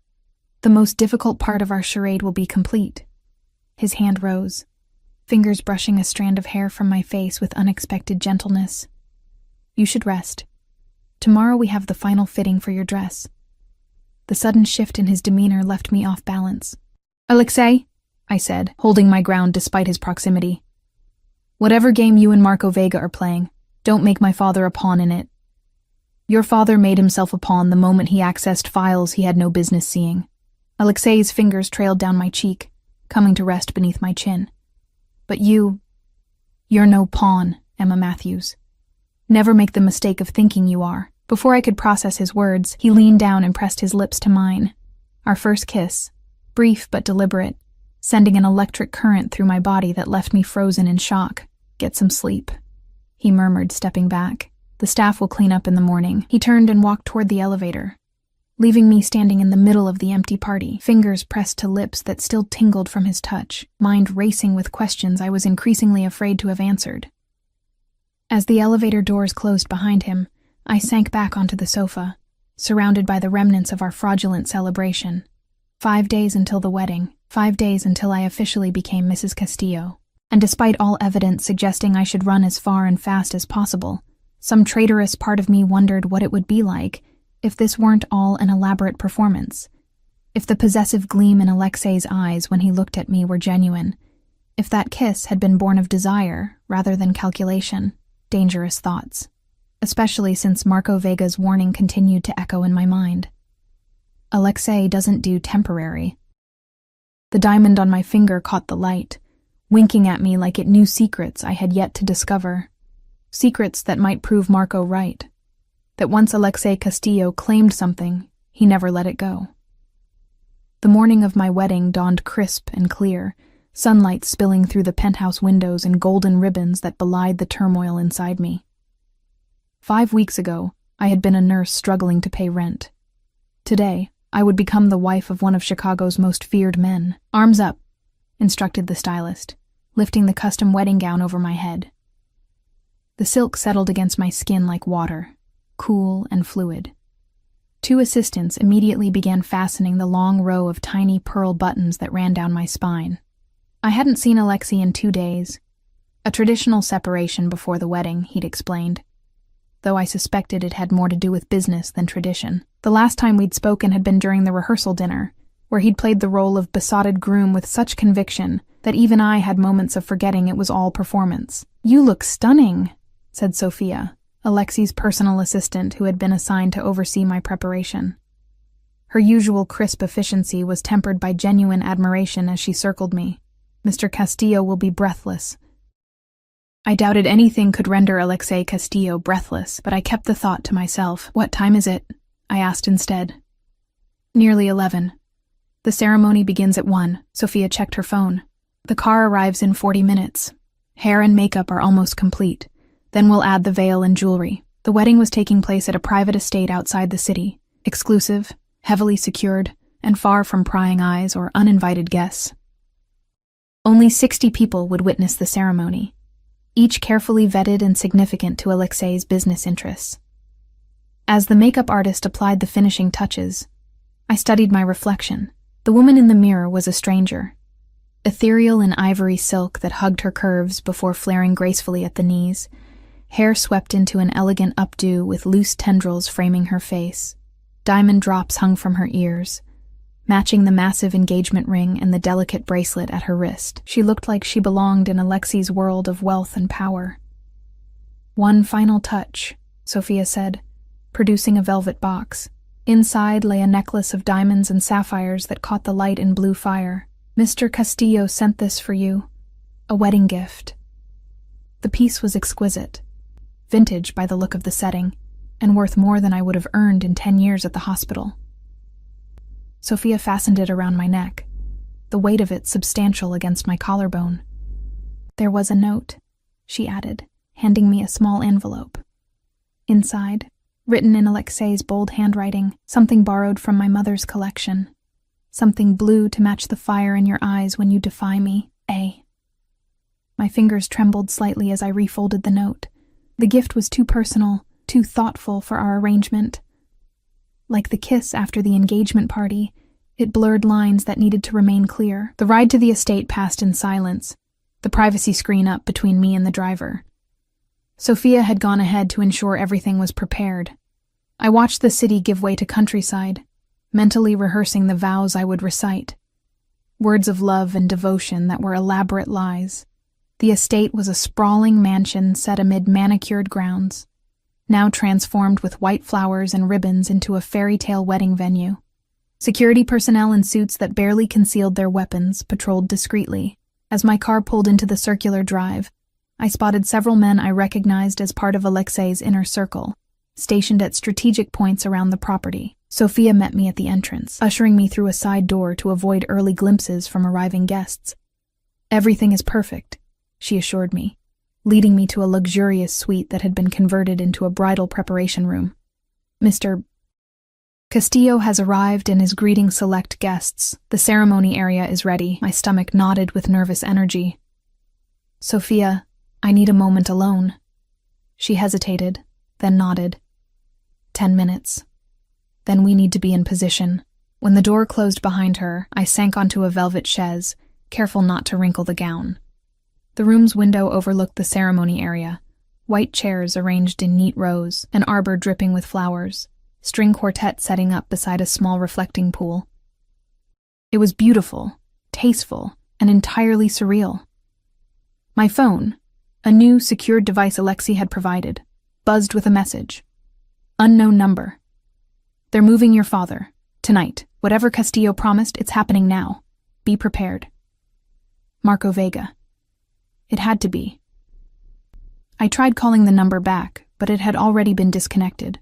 the most difficult part of our charade will be complete." His hand rose, fingers brushing a strand of hair from my face with unexpected gentleness. "You should rest. Tomorrow we have the final fitting for your dress." The sudden shift in his demeanor left me off balance. "Alexei," I said, holding my ground despite his proximity. "Whatever game you and Marco Vega are playing, don't make my father a pawn in it. Your father made himself a pawn the moment he accessed files he had no business seeing." Alexei's fingers trailed down my cheek, coming to rest beneath my chin. "But you're no pawn, Emma Matthews. Never make the mistake of thinking you are." Before I could process his words, he leaned down and pressed his lips to mine. Our first kiss, brief but deliberate, sending an electric current through my body that left me frozen in shock. "Get some sleep," he murmured, stepping back. "The staff will clean up in the morning." He turned and walked toward the elevator, leaving me standing in the middle of the empty party, fingers pressed to lips that still tingled from his touch, mind racing with questions I was increasingly afraid to have answered. As the elevator doors closed behind him, I sank back onto the sofa, surrounded by the remnants of our fraudulent celebration. 5 days until the wedding, 5 days until I officially became Mrs. Castillo. And despite all evidence suggesting I should run as far and fast as possible, some traitorous part of me wondered what it would be like if this weren't all an elaborate performance. If the possessive gleam in Alexei's eyes when he looked at me were genuine. If that kiss had been born of desire rather than calculation. Dangerous thoughts. Especially since Marco Vega's warning continued to echo in my mind. Alexei doesn't do temporary. The diamond on my finger caught the light, winking at me like it knew secrets I had yet to discover. Secrets that might prove Marco right. That once Alexei Castillo claimed something, he never let it go. The morning of my wedding dawned crisp and clear, sunlight spilling through the penthouse windows and golden ribbons that belied the turmoil inside me. 5 weeks ago, I had been a nurse struggling to pay rent. Today, I would become the wife of one of Chicago's most feared men. "Arms up," instructed the stylist, lifting the custom wedding gown over my head. The silk settled against my skin like water, cool and fluid. 2 assistants immediately began fastening the long row of tiny pearl buttons that ran down my spine. I hadn't seen Alexei in 2 days. A traditional separation before the wedding, he'd explained, though I suspected it had more to do with business than tradition. The last time we'd spoken had been during the rehearsal dinner, where he'd played the role of besotted groom with such conviction that even I had moments of forgetting it was all performance. "You look stunning," said Sophia, Alexei's personal assistant who had been assigned to oversee my preparation. Her usual crisp efficiency was tempered by genuine admiration as she circled me. "Mr. Castillo will be breathless." I doubted anything could render Alexei Castillo breathless, but I kept the thought to myself. "What time is it?" I asked instead. "Nearly 11. The ceremony begins at 1. Sophia checked her phone. "The car arrives in 40 minutes. Hair and makeup are almost complete. Then we'll add the veil and jewelry." The wedding was taking place at a private estate outside the city, exclusive, heavily secured, and far from prying eyes or uninvited guests. Only 60 people would witness the ceremony, each carefully vetted and significant to Alexei's business interests. As the makeup artist applied the finishing touches, I studied my reflection. The woman in the mirror was a stranger, ethereal in ivory silk that hugged her curves before flaring gracefully at the knees, hair swept into an elegant updo with loose tendrils framing her face. Diamond drops hung from her ears, matching the massive engagement ring and the delicate bracelet at her wrist. She looked like she belonged in Alexei's world of wealth and power. "One final touch," Sophia said, producing a velvet box. Inside lay a necklace of diamonds and sapphires that caught the light in blue fire. "Mr. Castillo sent this for you, a wedding gift." The piece was exquisite, vintage by the look of the setting, and worth more than I would have earned in 10 years at the hospital. Sophia fastened it around my neck, the weight of it substantial against my collarbone. "There was a note," she added, handing me a small envelope. Inside, written in Alexei's bold handwriting, something borrowed from my mother's collection. "Something blue to match the fire in your eyes when you defy me, A." My fingers trembled slightly as I refolded the note. The gift was too personal, too thoughtful for our arrangement. Like the kiss after the engagement party, it blurred lines that needed to remain clear. The ride to the estate passed in silence, the privacy screen up between me and the driver. Sophia had gone ahead to ensure everything was prepared. I watched the city give way to countryside, mentally rehearsing the vows I would recite. Words of love and devotion that were elaborate lies. The estate was a sprawling mansion set amid manicured grounds, now transformed with white flowers and ribbons into a fairy tale wedding venue. Security personnel in suits that barely concealed their weapons patrolled discreetly. As my car pulled into the circular drive, I spotted several men I recognized as part of Alexei's inner circle, stationed at strategic points around the property. Sophia met me at the entrance, ushering me through a side door to avoid early glimpses from arriving guests. "Everything is perfect," she assured me, leading me to a luxurious suite that had been converted into a bridal preparation room. "Mr. Castillo has arrived and is greeting select guests. The ceremony area is ready." My stomach knotted with nervous energy. "Sophia, I need a moment alone." She hesitated, then nodded. 10 minutes. Then we need to be in position. When the door closed behind her, I sank onto a velvet chaise, careful not to wrinkle the gown. The room's window overlooked the ceremony area, white chairs arranged in neat rows, an arbor dripping with flowers, string quartet setting up beside a small reflecting pool. It was beautiful, tasteful, and entirely surreal. My phone, a new secured device Alexei had provided, buzzed with a message. "Unknown number. They're moving your father. Tonight. Whatever Castillo promised, it's happening now. Be prepared. Marco Vega." It had to be. I tried calling the number back, but it had already been disconnected.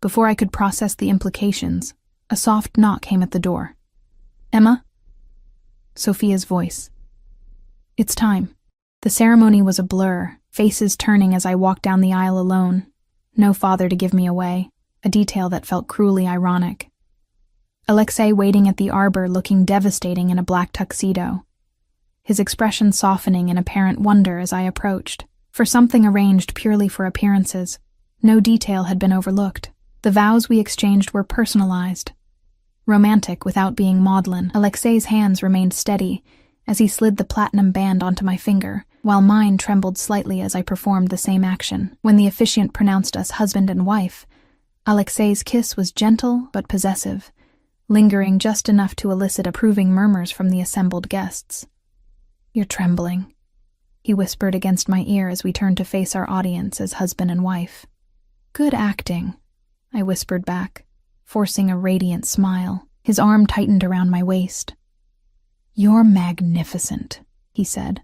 Before I could process the implications, a soft knock came at the door. "Emma?" Sophia's voice. "It's time." The ceremony was a blur, faces turning as I walked down the aisle alone. No father to give me away, a detail that felt cruelly ironic. Alexei waiting at the arbor looking devastating in a black tuxedo, his expression softening in apparent wonder as I approached. For something arranged purely for appearances, no detail had been overlooked. The vows we exchanged were personalized. Romantic without being maudlin, Alexei's hands remained steady as he slid the platinum band onto my finger, while mine trembled slightly as I performed the same action. When the officiant pronounced us husband and wife, Alexei's kiss was gentle but possessive, lingering just enough to elicit approving murmurs from the assembled guests. "You're trembling," he whispered against my ear as we turned to face our audience as husband and wife. "Good acting," I whispered back, forcing a radiant smile. His arm tightened around my waist. "You're magnificent," he said.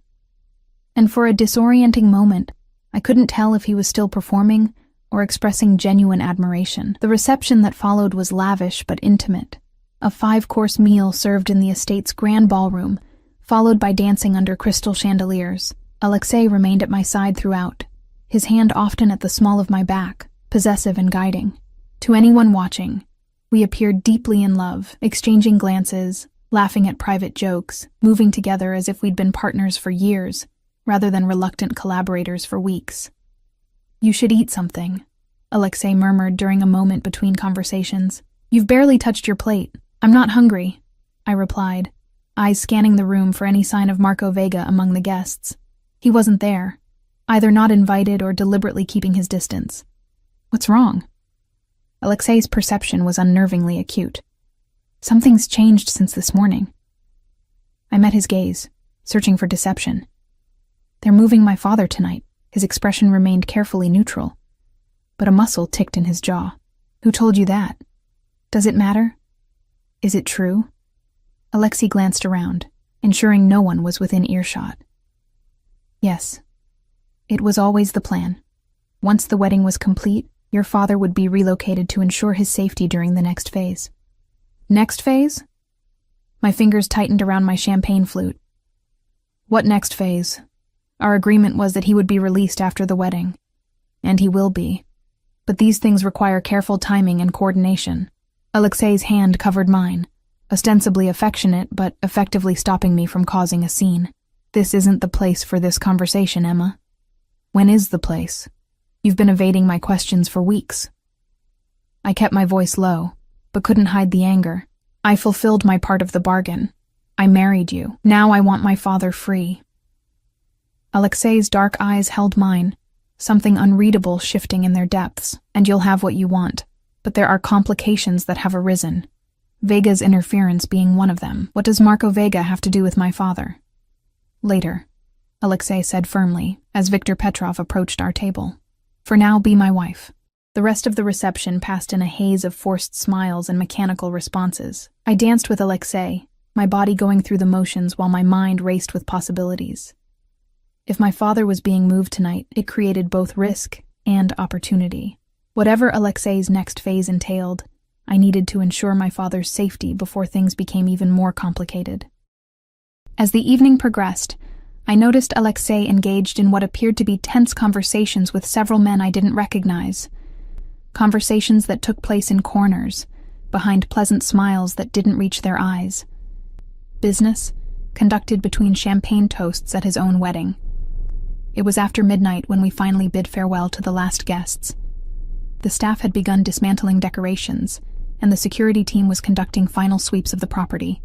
And for a disorienting moment, I couldn't tell if he was still performing or expressing genuine admiration. The reception that followed was lavish but intimate. A 5-course meal served in the estate's grand ballroom, followed by dancing under crystal chandeliers. Alexei remained at my side throughout, his hand often at the small of my back, possessive and guiding. To anyone watching, We appeared deeply in love, exchanging glances, laughing at private jokes, moving together as if we'd been partners for years, rather than reluctant collaborators for weeks. "You should eat something," Alexei murmured during a moment between conversations. "You've barely touched your plate." "I'm not hungry," I replied, eyes scanning the room for any sign of Marco Vega among the guests. He wasn't there, either not invited or deliberately keeping his distance. "What's wrong?" Alexei's perception was unnervingly acute. "Something's changed since this morning." I met his gaze, searching for deception. "They're moving my father tonight." His expression remained carefully neutral, but a muscle ticked in his jaw. "Who told you that? Does it matter? Is it true?" Alexei glanced around, ensuring no one was within earshot. "Yes. It was always the plan. Once the wedding was complete, your father would be relocated to ensure his safety during the next phase." "Next phase?" My fingers tightened around my champagne flute. "What next phase? Our agreement was that he would be released after the wedding. And he will be. But these things require careful timing and coordination." Alexei's hand covered mine, ostensibly affectionate but effectively stopping me from causing a scene. "This isn't the place for this conversation, Emma." "When is the place? You've been evading my questions for weeks." I kept my voice low, but couldn't hide the anger. "I fulfilled my part of the bargain. I married you. Now I want my father free." Alexei's dark eyes held mine, something unreadable shifting in their depths. "And you'll have what you want. But there are complications that have arisen. Vega's interference being one of them. What does Marco Vega have to do with my father?" "Later," Alexei said firmly, as Viktor Petrov approached our table. "For now, be my wife." The rest of the reception passed in a haze of forced smiles and mechanical responses. I danced with Alexei, my body going through the motions while my mind raced with possibilities. If my father was being moved tonight, it created both risk and opportunity. Whatever Alexei's next phase entailed, I needed to ensure my father's safety before things became even more complicated. As the evening progressed, I noticed Alexei engaged in what appeared to be tense conversations with several men I didn't recognize. Conversations that took place in corners, behind pleasant smiles that didn't reach their eyes. Business, conducted between champagne toasts at his own wedding. It was after midnight when we finally bid farewell to the last guests. The staff had begun dismantling decorations, and the security team was conducting final sweeps of the property.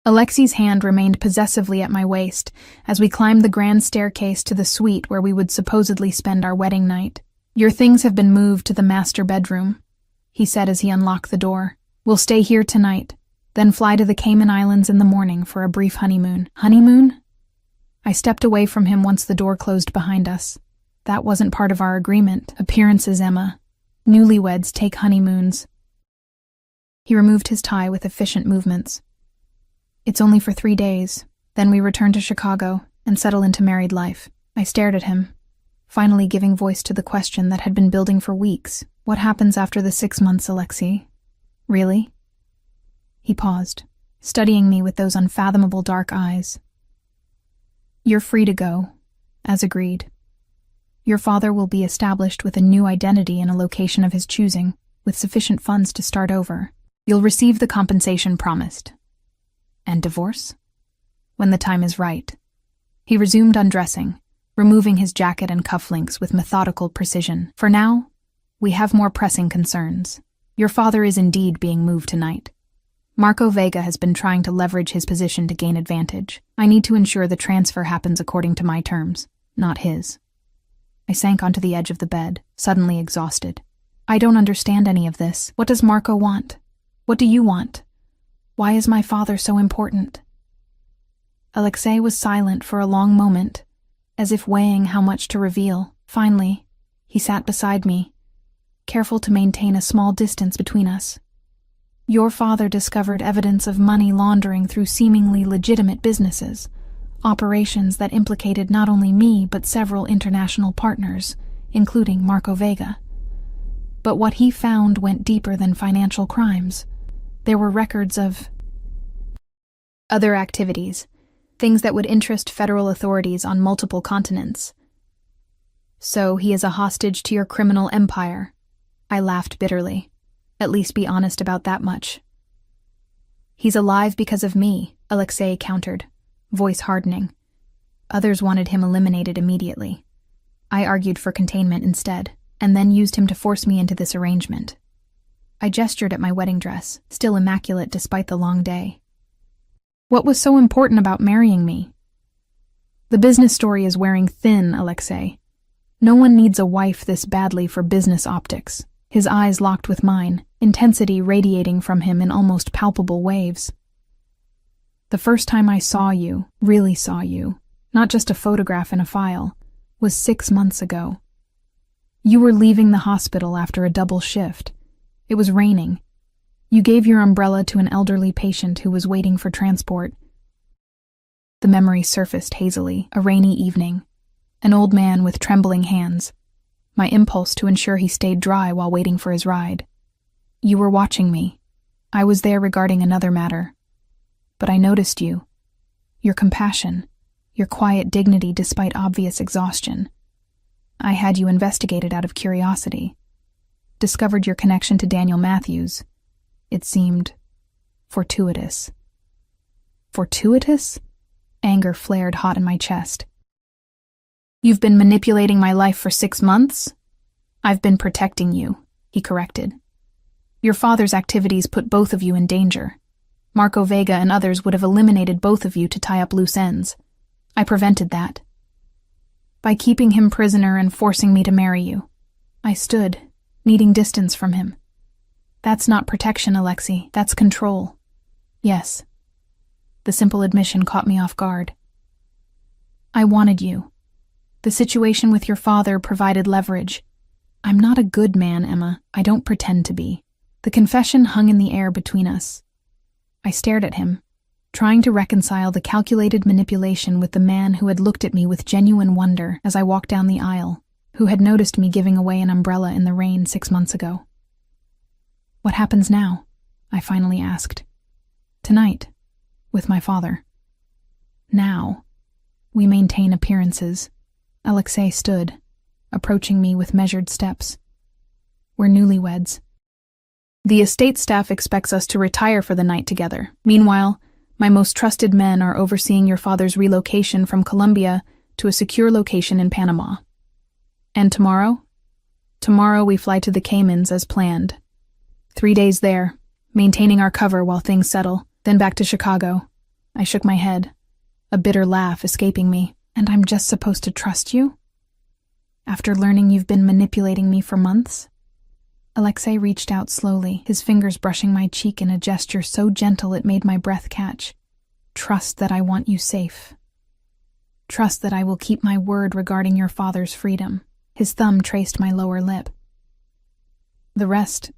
Alexei's hand remained possessively at my waist as we climbed the grand staircase to the suite where we would supposedly spend our wedding night. "Your things have been moved to the master bedroom," he said as he unlocked the door. "We'll stay here tonight, then fly to the Cayman Islands in the morning for a brief honeymoon." "Honeymoon?" I stepped away from him once the door closed behind us. "That wasn't part of our agreement." "Appearances, Emma. Newlyweds take honeymoons." He removed his tie with efficient movements. "It's only for 3 days. Then we return to Chicago and settle into married life." I stared at him, finally giving voice to the question that had been building for weeks. "What happens after the 6 months, Alexei? Really?" He paused, studying me with those unfathomable dark eyes. "You're free to go, as agreed. Your father will be established with a new identity in a location of his choosing, with sufficient funds to start over. You'll receive the compensation promised. And divorce? When the time is right." He resumed undressing, removing his jacket and cufflinks with methodical precision. "For now, we have more pressing concerns. Your father is indeed being moved tonight. Marco Vega has been trying to leverage his position to gain advantage. I need to ensure the transfer happens according to my terms, not his." I sank onto the edge of the bed, suddenly exhausted. "I don't understand any of this. What does Marco want? What do you want? Why is my father so important?" Alexei was silent for a long moment, as if weighing how much to reveal. Finally, he sat beside me, careful to maintain a small distance between us. "Your father discovered evidence of money laundering through seemingly legitimate businesses, operations that implicated not only me but several international partners, including Marco Vega. But what he found went deeper than financial crimes. There were records of other activities, things that would interest federal authorities on multiple continents. So he is a hostage to your criminal empire." I laughed bitterly. At least be honest about that much. He's alive because of me, Alexei countered, voice hardening. Others wanted him eliminated immediately. I argued for containment instead, and then used him to force me into this arrangement. I gestured at my wedding dress, still immaculate despite the long day. What was so important about marrying me? The business story is wearing thin, Alexei. No one needs a wife this badly for business optics. His eyes locked with mine, intensity radiating from him in almost palpable waves. The first time I saw you, really saw you, not just a photograph in a file, was 6 months ago. You were leaving the hospital after a double shift. It was raining. You gave your umbrella to an elderly patient who was waiting for transport. The memory surfaced hazily, a rainy evening. An old man with trembling hands. My impulse to ensure he stayed dry while waiting for his ride. You were watching me. I was there regarding another matter. But I noticed you. Your compassion. Your quiet dignity despite obvious exhaustion. I had you investigated out of curiosity. Discovered your connection to Daniel Matthews. It seemed fortuitous. Fortuitous? Anger flared hot in my chest. You've been manipulating my life for 6 months? I've been protecting you, he corrected. Your father's activities put both of you in danger. Marco Vega and others would have eliminated both of you to tie up loose ends. I prevented that. By keeping him prisoner and forcing me to marry you. I stood, needing distance from him. That's not protection, Alexei. That's control. Yes. The simple admission caught me off guard. I wanted you. The situation with your father provided leverage. I'm not a good man, Emma. I don't pretend to be. The confession hung in the air between us. I stared at him, trying to reconcile the calculated manipulation with the man who had looked at me with genuine wonder as I walked down the aisle, who had noticed me giving away an umbrella in the rain 6 months ago. What happens now? I finally asked. Tonight, with my father. Now, we maintain appearances. Alexei stood, approaching me with measured steps. We're newlyweds. The estate staff expects us to retire for the night together. Meanwhile, my most trusted men are overseeing your father's relocation from Colombia to a secure location in Panama. And tomorrow? Tomorrow we fly to the Caymans as planned. 3 days there, maintaining our cover while things settle, then back to Chicago. I shook my head, a bitter laugh escaping me. And I'm just supposed to trust you? After learning you've been manipulating me for months? Alexei reached out slowly, his fingers brushing my cheek in a gesture so gentle it made my breath catch. Trust that I want you safe. Trust that I will keep my word regarding your father's freedom. His thumb traced my lower lip. The rest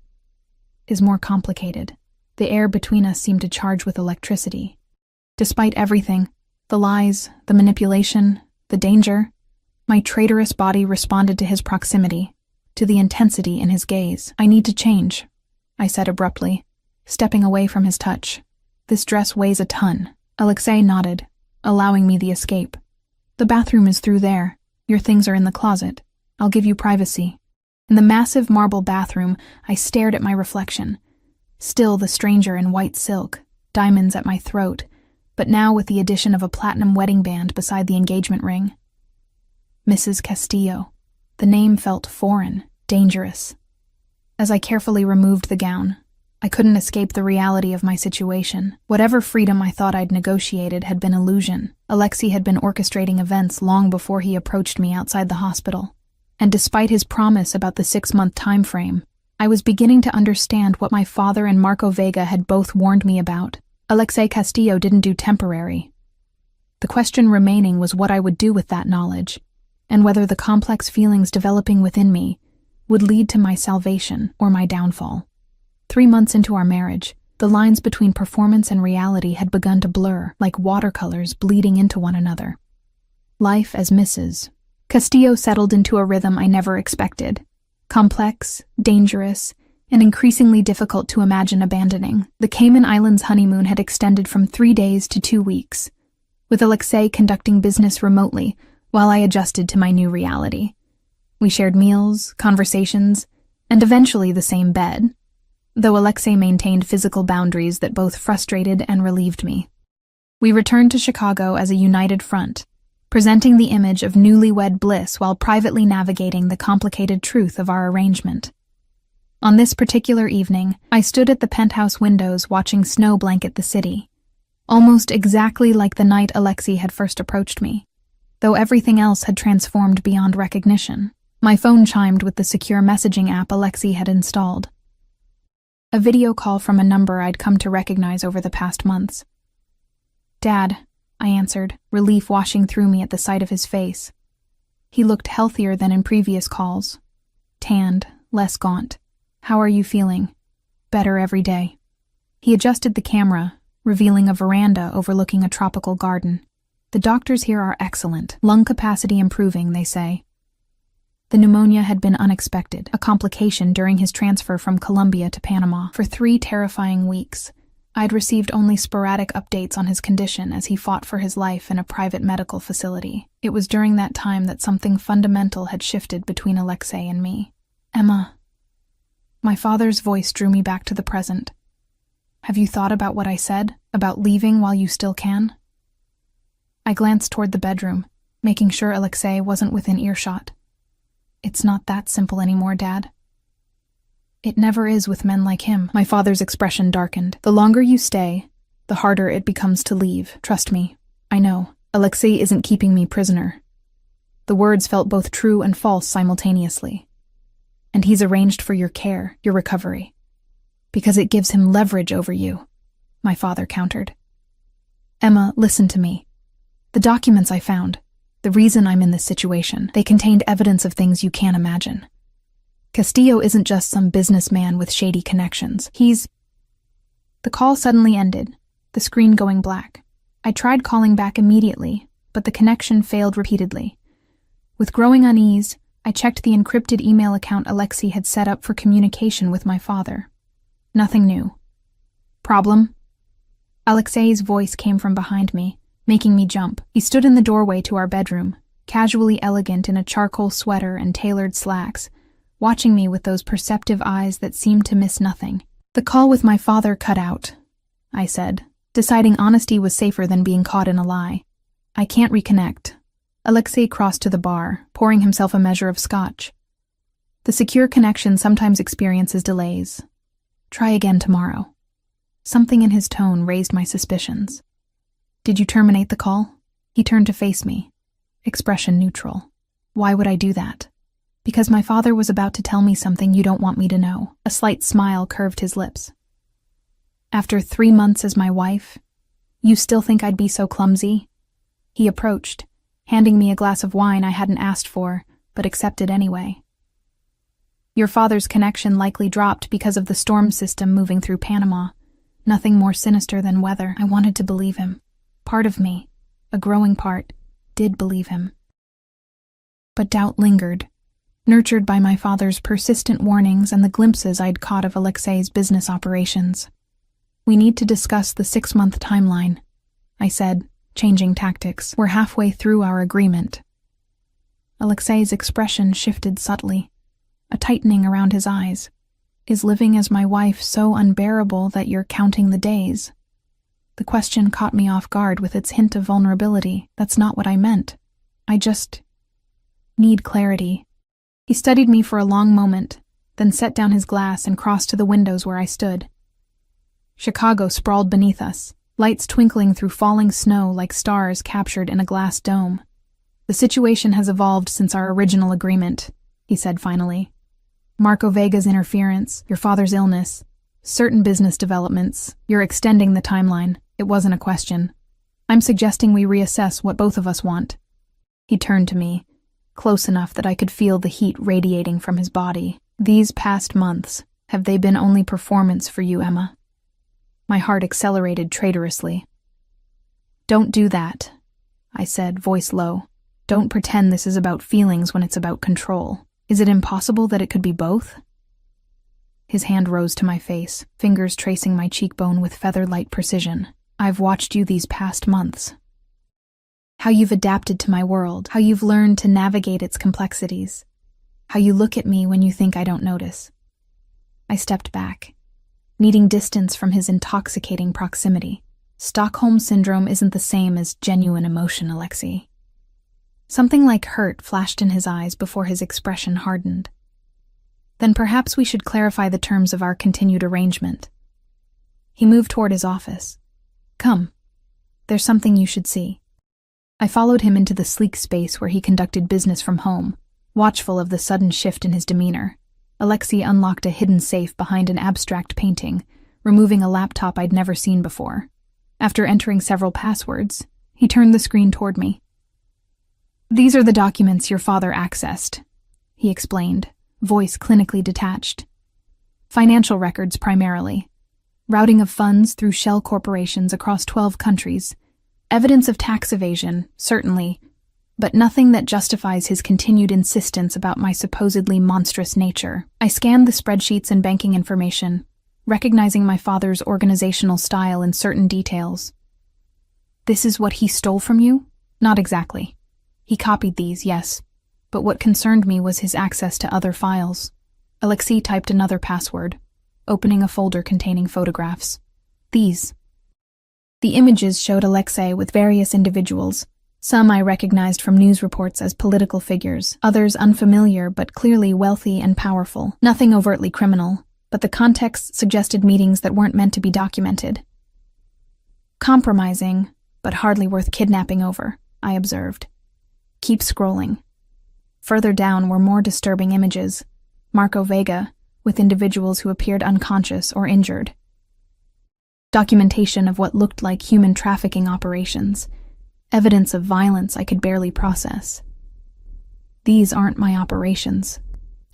is more complicated. The air between us seemed to charge with electricity. Despite everything, the lies, the manipulation, the danger, my traitorous body responded to his proximity, to the intensity in his gaze. I need to change, I said abruptly, stepping away from his touch. This dress weighs a ton. Alexei nodded, allowing me the escape. The bathroom is through there. Your things are in the closet. I'll give you privacy. In the massive marble bathroom, I stared at my reflection. Still the stranger in white silk, diamonds at my throat, but now with the addition of a platinum wedding band beside the engagement ring. Mrs. Castillo. The name felt foreign, dangerous. As I carefully removed the gown, I couldn't escape the reality of my situation. Whatever freedom I thought I'd negotiated had been illusion. Alexei had been orchestrating events long before he approached me outside the hospital. And despite his promise about the 6-month time frame, I was beginning to understand what my father and Marco Vega had both warned me about. Alexei Castillo didn't do temporary. The question remaining was what I would do with that knowledge, and whether the complex feelings developing within me would lead to my salvation or my downfall. 3 months into our marriage, the lines between performance and reality had begun to blur, like watercolors bleeding into one another. Life as Mrs. Castillo settled into a rhythm I never expected. Complex, dangerous, and increasingly difficult to imagine abandoning. The Cayman Islands honeymoon had extended from 3 days to 2 weeks, with Alexei conducting business remotely while I adjusted to my new reality. We shared meals, conversations, and eventually the same bed. though Alexei maintained physical boundaries that both frustrated and relieved me. We returned to Chicago as a united front, presenting the image of newlywed bliss while privately navigating the complicated truth of our arrangement. On this particular evening, I stood at the penthouse windows watching snow blanket the city, almost exactly like the night Alexei had first approached me, though everything else had transformed beyond recognition. My phone chimed with the secure messaging app Alexei had installed. A video call from a number I'd come to recognize over the past months. "Dad," I answered, relief washing through me at the sight of his face. He looked healthier than in previous calls. Tanned, less gaunt. "How are you feeling?" "Better every day." He adjusted the camera, revealing a veranda overlooking a tropical garden. "The doctors here are excellent. Lung capacity improving, they say." The pneumonia had been unexpected, a complication during his transfer from Colombia to Panama. For 3 terrifying weeks, I'd received only sporadic updates on his condition as he fought for his life in a private medical facility. It was during that time that something fundamental had shifted between Alexei and me. "Emma." My father's voice drew me back to the present. "Have you thought about what I said, about leaving while you still can?" I glanced toward the bedroom, making sure Alexei wasn't within earshot. "It's not that simple anymore, Dad." "It never is with men like him." My father's expression darkened. "The longer you stay, the harder it becomes to leave. Trust me, I know. Alexei isn't keeping me prisoner." The words felt both true and false simultaneously. "And he's arranged for your care, your recovery. Because it gives him leverage over you," my father countered. "Emma, listen to me. The documents I found, the reason I'm in this situation, they contained evidence of things you can't imagine. Castillo isn't just some businessman with shady connections. He's..." The call suddenly ended, the screen going black. I tried calling back immediately, but the connection failed repeatedly. With growing unease, I checked the encrypted email account Alexei had set up for communication with my father. Nothing new. "Problem?" Alexei's voice came from behind me, making me jump. He stood in the doorway to our bedroom, casually elegant in a charcoal sweater and tailored slacks, watching me with those perceptive eyes that seemed to miss nothing. "The call with my father cut out," I said, deciding honesty was safer than being caught in a lie. "I can't reconnect." Alexei crossed to the bar, pouring himself a measure of scotch. "The secure connection sometimes experiences delays. Try again tomorrow." Something in his tone raised my suspicions. "Did you terminate the call?" He turned to face me, expression neutral. "Why would I do that?" "Because my father was about to tell me something you don't want me to know." A slight smile curved his lips. "After 3 months as my wife, you still think I'd be so clumsy?" He approached, handing me a glass of wine I hadn't asked for, but accepted anyway. "Your father's connection likely dropped because of the storm system moving through Panama. Nothing more sinister than weather." I wanted to believe him. Part of me, a growing part, did believe him. But doubt lingered, nurtured by my father's persistent warnings and the glimpses I'd caught of Alexei's business operations. "We need to discuss the 6-month timeline," I said, changing tactics. "We're halfway through our agreement." Alexei's expression shifted subtly, a tightening around his eyes. "Is living as my wife so unbearable that you're counting the days?" The question caught me off guard with its hint of vulnerability. "That's not what I meant. I just need clarity." He studied me for a long moment, then set down his glass and crossed to the windows where I stood. Chicago sprawled beneath us, lights twinkling through falling snow like stars captured in a glass dome. "The situation has evolved since our original agreement," he said finally. "Marco Vega's interference, your father's illness, certain business developments. You're extending the timeline. It wasn't a question. I'm suggesting we reassess what both of us want." He turned to me, close enough that I could feel the heat radiating from his body. "These past months, have they been only performance for you, Emma?" My heart accelerated traitorously. "Don't do that," I said, voice low. "Don't pretend this is about feelings when it's about control. Is it impossible that it could be both?" His hand rose to my face, fingers tracing my cheekbone with feather-light precision. "I've watched you these past months. How you've adapted to my world, how you've learned to navigate its complexities, how you look at me when you think I don't notice." I stepped back, needing distance from his intoxicating proximity. Stockholm Syndrome isn't the same as genuine emotion, Alexei. Something like hurt flashed in his eyes before his expression hardened. Then perhaps we should clarify the terms of our continued arrangement. He moved toward his office. Come. There's something you should see. I followed him into the sleek space where he conducted business from home, watchful of the sudden shift in his demeanor. Alexei unlocked a hidden safe behind an abstract painting, removing a laptop I'd never seen before. After entering several passwords, he turned the screen toward me. These are the documents your father accessed, he explained, voice clinically detached. Financial records primarily. Routing of funds through shell corporations across 12 countries. Evidence of tax evasion, certainly, but nothing that justifies his continued insistence about my supposedly monstrous nature. I scanned the spreadsheets and banking information, recognizing my father's organizational style in certain details. This is what he stole from you? Not exactly. He copied these, yes, but what concerned me was his access to other files. Alexei typed another password, opening a folder containing photographs. These. The images showed Alexei with various individuals. Some I recognized from news reports as political figures, others unfamiliar but clearly wealthy and powerful. Nothing overtly criminal, but the context suggested meetings that weren't meant to be documented. Compromising, but hardly worth kidnapping over, I observed. Keep scrolling. Further down were more disturbing images. Marco Vega, with individuals who appeared unconscious or injured. Documentation of what looked like human trafficking operations. Evidence of violence I could barely process. These aren't my operations,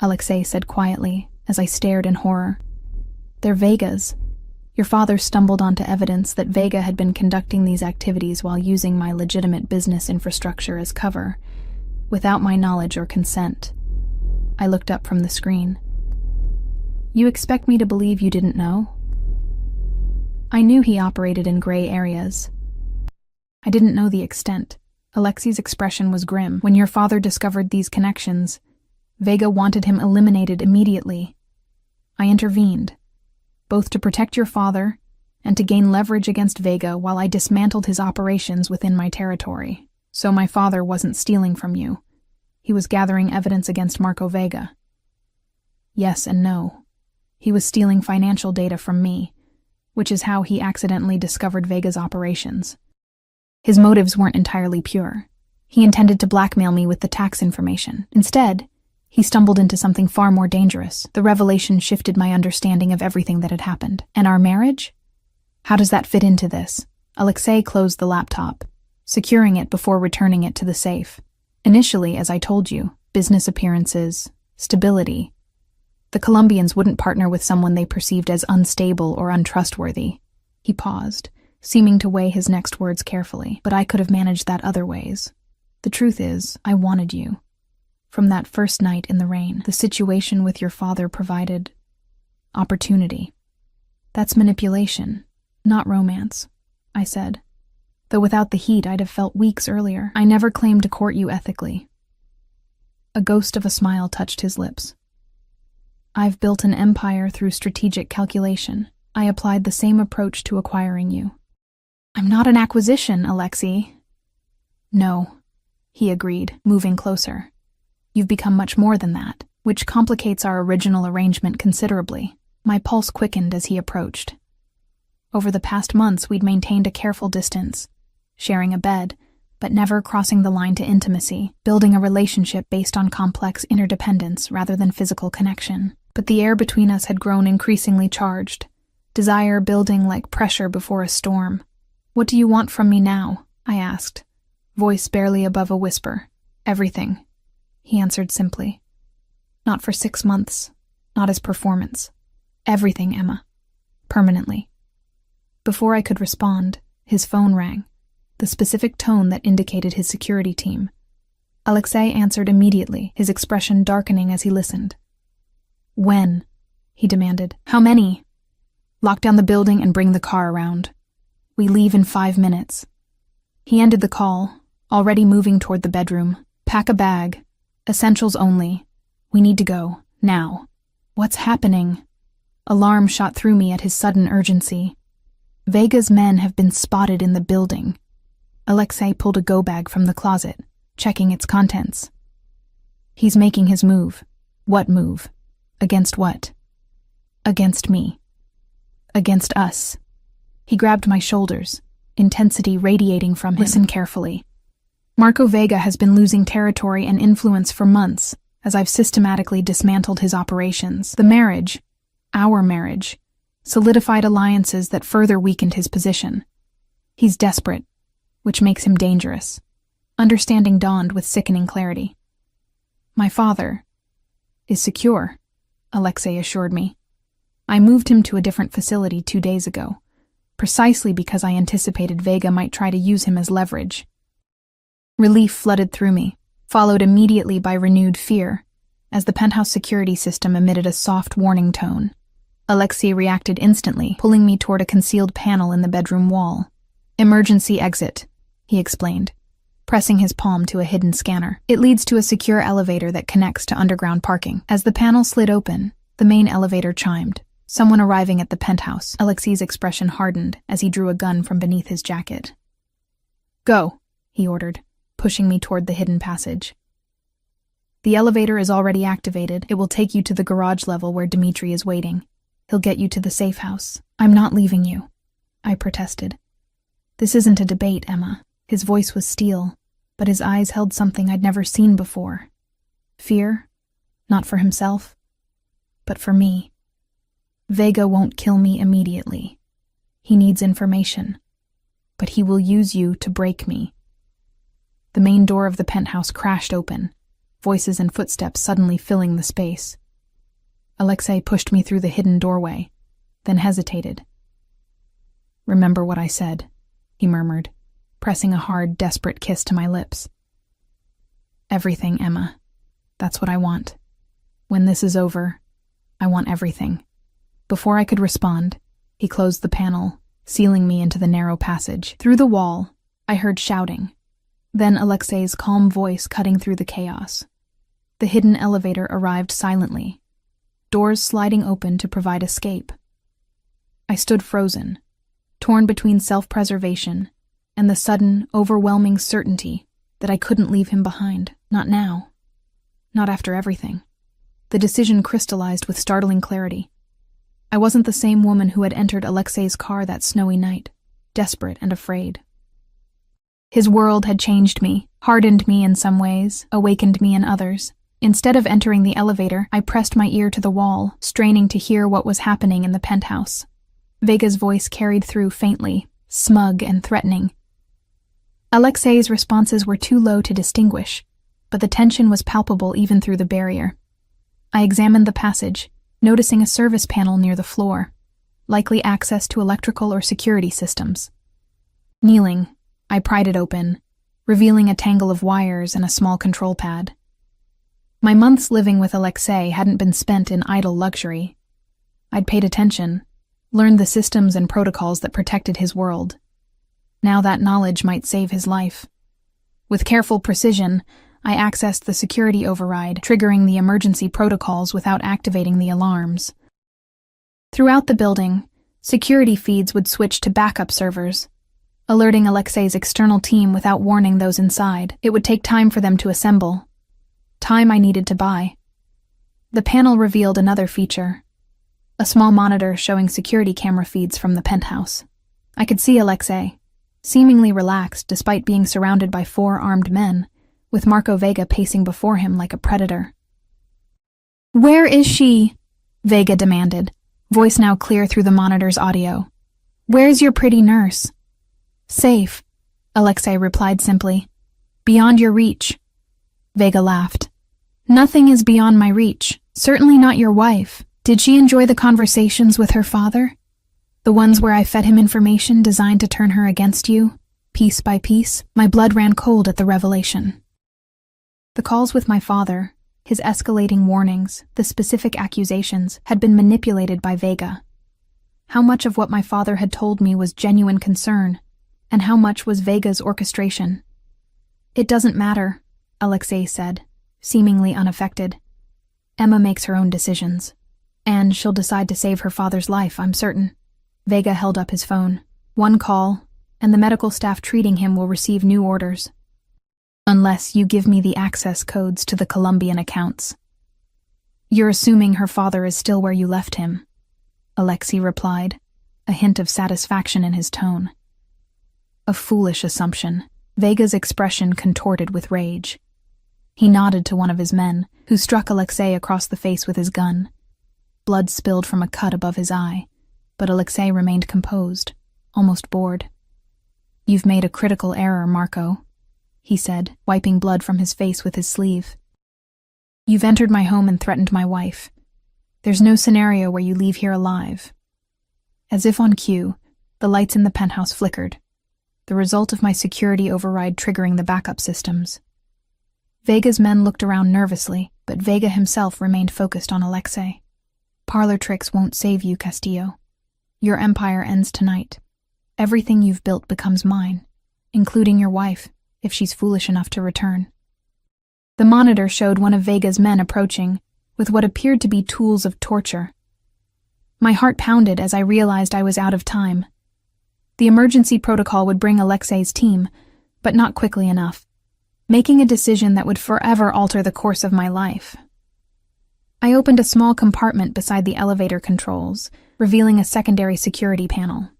Alexei said quietly as I stared in horror. They're Vega's. Your father stumbled onto evidence that Vega had been conducting these activities while using my legitimate business infrastructure as cover, without my knowledge or consent. I looked up from the screen. You expect me to believe you didn't know? I knew he operated in gray areas. I didn't know the extent. Alexei's expression was grim. When your father discovered these connections, Vega wanted him eliminated immediately. I intervened, both to protect your father and to gain leverage against Vega while I dismantled his operations within my territory. So my father wasn't stealing from you. He was gathering evidence against Marco Vega. Yes and no. He was stealing financial data from me, which is how he accidentally discovered Vega's operations. His motives weren't entirely pure. He intended to blackmail me with the tax information. Instead, he stumbled into something far more dangerous. The revelation shifted my understanding of everything that had happened. And our marriage? How does that fit into this? Alexei closed the laptop, securing it before returning it to the safe. Initially, as I told you, business appearances, stability. The Colombians wouldn't partner with someone they perceived as unstable or untrustworthy. He paused, seeming to weigh his next words carefully. But I could have managed that other ways. The truth is, I wanted you. From that first night in the rain, the situation with your father provided opportunity. That's manipulation, not romance, I said. Though without the heat I'd have felt weeks earlier. I never claimed to court you ethically. A ghost of a smile touched his lips. I've built an empire through strategic calculation. I applied the same approach to acquiring you. I'm not an acquisition, Alexei. No, he agreed, moving closer. You've become much more than that, which complicates our original arrangement considerably. My pulse quickened as he approached. Over the past months, we'd maintained a careful distance, sharing a bed, but never crossing the line to intimacy, building a relationship based on complex interdependence rather than physical connection. But the air between us had grown increasingly charged, desire building like pressure before a storm. What do you want from me now? I asked, voice barely above a whisper. Everything, he answered simply. Not for 6 months, not as performance. Everything, Emma. Permanently. Before I could respond, his phone rang, the specific tone that indicated his security team. Alexei answered immediately, his expression darkening as he listened. When? He demanded. How many? Lock down the building and bring the car around. We leave in 5 minutes. He ended the call, already moving toward the bedroom. Pack a bag. Essentials only. We need to go. Now. What's happening? Alarm shot through me at his sudden urgency. Vega's men have been spotted in the building. Alexei pulled a go-bag from the closet, checking its contents. He's making his move. What move? Against what? Against me. Against us. He grabbed my shoulders, intensity radiating from him. Listen carefully. Marco Vega has been losing territory and influence for months, as I've systematically dismantled his operations. The marriage, our marriage, solidified alliances that further weakened his position. He's desperate, which makes him dangerous. Understanding dawned with sickening clarity. My father is secure, Alexei assured me. I moved him to a different facility 2 days ago, precisely because I anticipated Vega might try to use him as leverage. Relief flooded through me, followed immediately by renewed fear, as the penthouse security system emitted a soft warning tone. Alexei reacted instantly, pulling me toward a concealed panel in the bedroom wall. Emergency exit, he explained, pressing his palm to a hidden scanner. It leads to a secure elevator that connects to underground parking. As the panel slid open, the main elevator chimed. Someone arriving at the penthouse. Alexei's expression hardened as he drew a gun from beneath his jacket. Go, he ordered, pushing me toward the hidden passage. The elevator is already activated. It will take you to the garage level where Dmitri is waiting. He'll get you to the safe house. I'm not leaving you, I protested. This isn't a debate, Emma. His voice was steel, but his eyes held something I'd never seen before. Fear, not for himself, but for me. Vega won't kill me immediately. He needs information, but he will use you to break me. The main door of the penthouse crashed open, voices and footsteps suddenly filling the space. Alexei pushed me through the hidden doorway, then hesitated. Remember what I said, he murmured, pressing a hard, desperate kiss to my lips. Everything, Emma. That's what I want. When this is over, I want everything. Before I could respond, he closed the panel, sealing me into the narrow passage. Through the wall, I heard shouting, then Alexei's calm voice cutting through the chaos. The hidden elevator arrived silently, doors sliding open to provide escape. I stood frozen, torn between self-preservation and the sudden, overwhelming certainty that I couldn't leave him behind. Not now. Not after everything. The decision crystallized with startling clarity. I wasn't the same woman who had entered Alexei's car that snowy night, desperate and afraid. His world had changed me, hardened me in some ways, awakened me in others. Instead of entering the elevator, I pressed my ear to the wall, straining to hear what was happening in the penthouse. Vega's voice carried through faintly, smug and threatening. Alexei's responses were too low to distinguish, but the tension was palpable even through the barrier. I examined the passage, noticing a service panel near the floor, likely access to electrical or security systems. Kneeling, I pried it open, revealing a tangle of wires and a small control pad. My months living with Alexei hadn't been spent in idle luxury. I'd paid attention, learned the systems and protocols that protected his world. Now that knowledge might save his life. With careful precision, I accessed the security override, triggering the emergency protocols without activating the alarms. Throughout the building, security feeds would switch to backup servers, alerting Alexei's external team without warning those inside. It would take time for them to assemble. Time I needed to buy. The panel revealed another feature, a small monitor showing security camera feeds from the penthouse. I could see Alexei, seemingly relaxed despite being surrounded by 4 armed men, with Marco Vega pacing before him like a predator. "Where is she?" Vega demanded, voice now clear through the monitor's audio. "Where's your pretty nurse?" "Safe," Alexei replied simply. "Beyond your reach." Vega laughed. "Nothing is beyond my reach. Certainly not your wife. Did she enjoy the conversations with her father? The ones where I fed him information designed to turn her against you, piece by piece?" My blood ran cold at the revelation. The calls with my father, his escalating warnings, the specific accusations, had been manipulated by Vega. How much of what my father had told me was genuine concern, and how much was Vega's orchestration? "It doesn't matter," Alexei said, seemingly unaffected. "Emma makes her own decisions. And she'll decide to save her father's life, I'm certain. Vega held up his phone. One call, and the medical staff treating him will receive new orders. Unless you give me the access codes to the Colombian accounts. You're assuming her father is still where you left him, Alexei replied, a hint of satisfaction in his tone. A foolish assumption. Vega's expression contorted with rage. He nodded to one of his men, who struck Alexei across the face with his gun. Blood spilled from a cut above his eye, but Alexei remained composed, almost bored. You've made a critical error, Marco, he said, wiping blood from his face with his sleeve. You've entered my home and threatened my wife. There's no scenario where you leave here alive. As if on cue, the lights in the penthouse flickered, the result of my security override triggering the backup systems. Vega's men looked around nervously, but Vega himself remained focused on Alexei. Parlor tricks won't save you, Castillo. Your empire ends tonight. Everything you've built becomes mine, including your wife, if she's foolish enough to return. The monitor showed one of Vega's men approaching, with what appeared to be tools of torture. My heart pounded as I realized I was out of time. The emergency protocol would bring Alexei's team, but not quickly enough, making a decision that would forever alter the course of my life. I opened a small compartment beside the elevator controls, revealing a secondary security panel.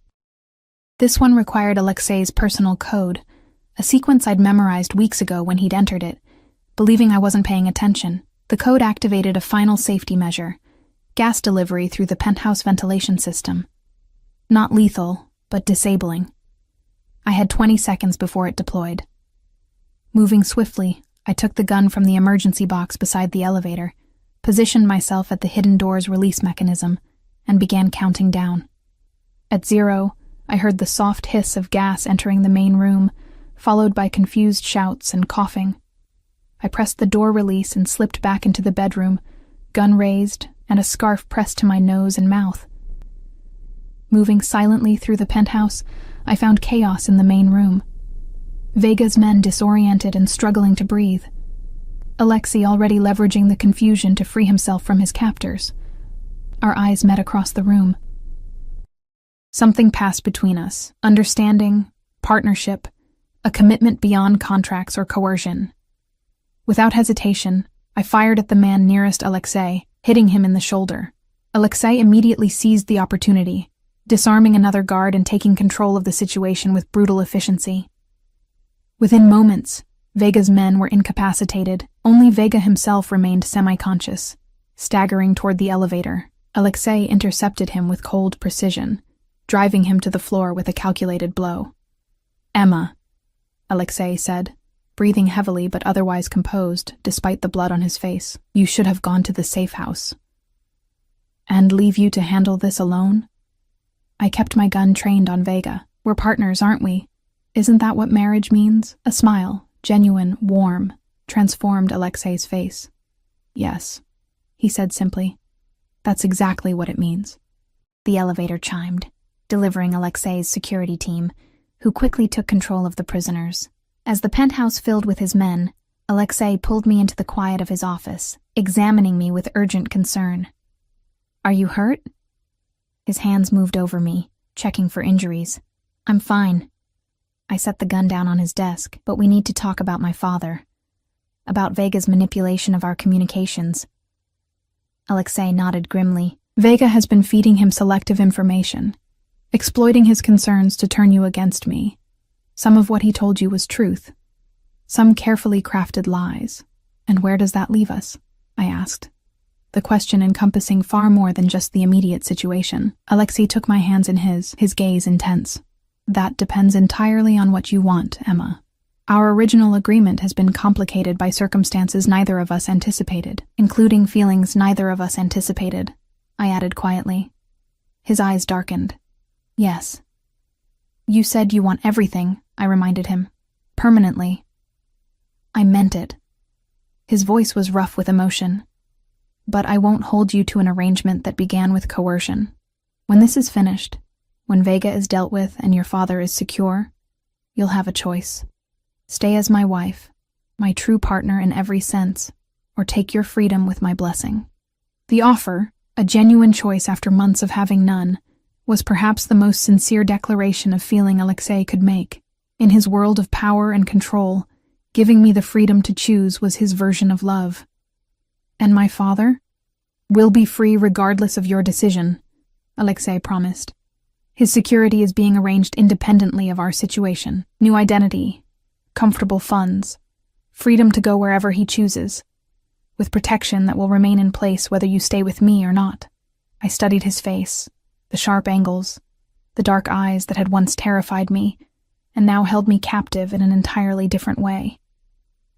This one required Alexei's personal code, a sequence I'd memorized weeks ago when he'd entered it. Believing I wasn't paying attention, the code activated a final safety measure: gas delivery through the penthouse ventilation system. Not lethal, but disabling. I had 20 seconds before it deployed. Moving swiftly, I took the gun from the emergency box beside the elevator, positioned myself at the hidden door's release mechanism, and began counting down. At 0, I heard the soft hiss of gas entering the main room, followed by confused shouts and coughing. I pressed the door release and slipped back into the bedroom, gun raised and a scarf pressed to my nose and mouth. Moving silently through the penthouse, I found chaos in the main room. Vega's men disoriented and struggling to breathe. Alexei already leveraging the confusion to free himself from his captors. Our eyes met across the room. Something passed between us: understanding, partnership, a commitment beyond contracts or coercion. Without hesitation, I fired at the man nearest Alexei, hitting him in the shoulder. Alexei immediately seized the opportunity, disarming another guard and taking control of the situation with brutal efficiency. Within moments, Vega's men were incapacitated. Only Vega himself remained semi-conscious. Staggering toward the elevator, Alexei intercepted him with cold precision, driving him to the floor with a calculated blow. "Emma," Alexei said, breathing heavily but otherwise composed, despite the blood on his face. "You should have gone to the safe house." "And leave you to handle this alone?" I kept my gun trained on Vega. "We're partners, aren't we? Isn't that what marriage means?" A smile, genuine, warm, transformed Alexei's face. "Yes," he said simply. "That's exactly what it means." The elevator chimed, delivering Alexei's security team, who quickly took control of the prisoners. As the penthouse filled with his men, Alexei pulled me into the quiet of his office, examining me with urgent concern. "Are you hurt?" His hands moved over me, checking for injuries. "I'm fine." I set the gun down on his desk. "But we need to talk about my father. About Vega's manipulation of our communications." Alexei nodded grimly. "Vega has been feeding him selective information, exploiting his concerns to turn you against me. Some of what he told you was truth, some carefully crafted lies. And where does that leave us?" I asked, the question encompassing far more than just the immediate situation. Alexei took my hands in his gaze intense. "That depends entirely on what you want, Emma. Our original agreement has been complicated by circumstances neither of us anticipated, including feelings neither of us anticipated," I added quietly. His eyes darkened. "Yes. You said you want everything," I reminded him. "Permanently." I meant it. His voice was rough with emotion. "But I won't hold you to an arrangement that began with coercion. When this is finished, when Vega is dealt with and your father is secure, you'll have a choice. Stay as my wife, my true partner in every sense, or take your freedom with my blessing." The offer, A genuine choice after months of having none, was perhaps the most sincere declaration of feeling Alexei could make. In his world of power and control, giving me the freedom to choose was his version of love. And my father? Will be free regardless of your decision, Alexei promised. His security is being arranged independently of our situation. New identity, comfortable funds, freedom to go wherever he chooses, with protection that will remain in place whether you stay with me or not. I studied his face, the sharp angles, the dark eyes that had once terrified me, and now held me captive in an entirely different way.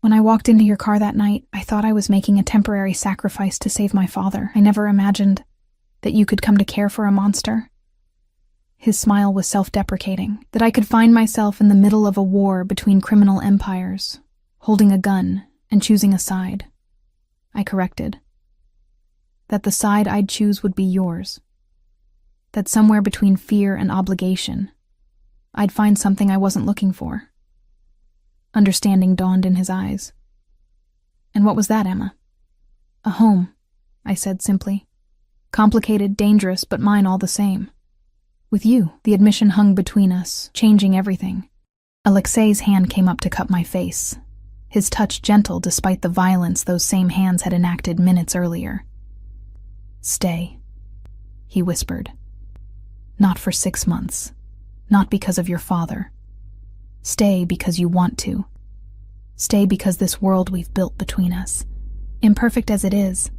When I walked into your car that night, I thought I was making a temporary sacrifice to save my father. I never imagined that you could come to care for a monster. His smile was self-deprecating, that I could find myself in the middle of a war between criminal empires, holding a gun and choosing a side. I corrected. That the side I'd choose would be yours. That somewhere between fear and obligation, I'd find something I wasn't looking for. Understanding dawned in his eyes. And what was that, Emma? A home, I said simply. Complicated, dangerous, but mine all the same. With you, the admission hung between us, changing everything. Alexei's hand came up to cup my face, his touch gentle despite the violence those same hands had enacted minutes earlier. Stay, he whispered. Not for 6 months. Not because of your father. Stay because you want to. Stay because this world we've built between us, imperfect as it is,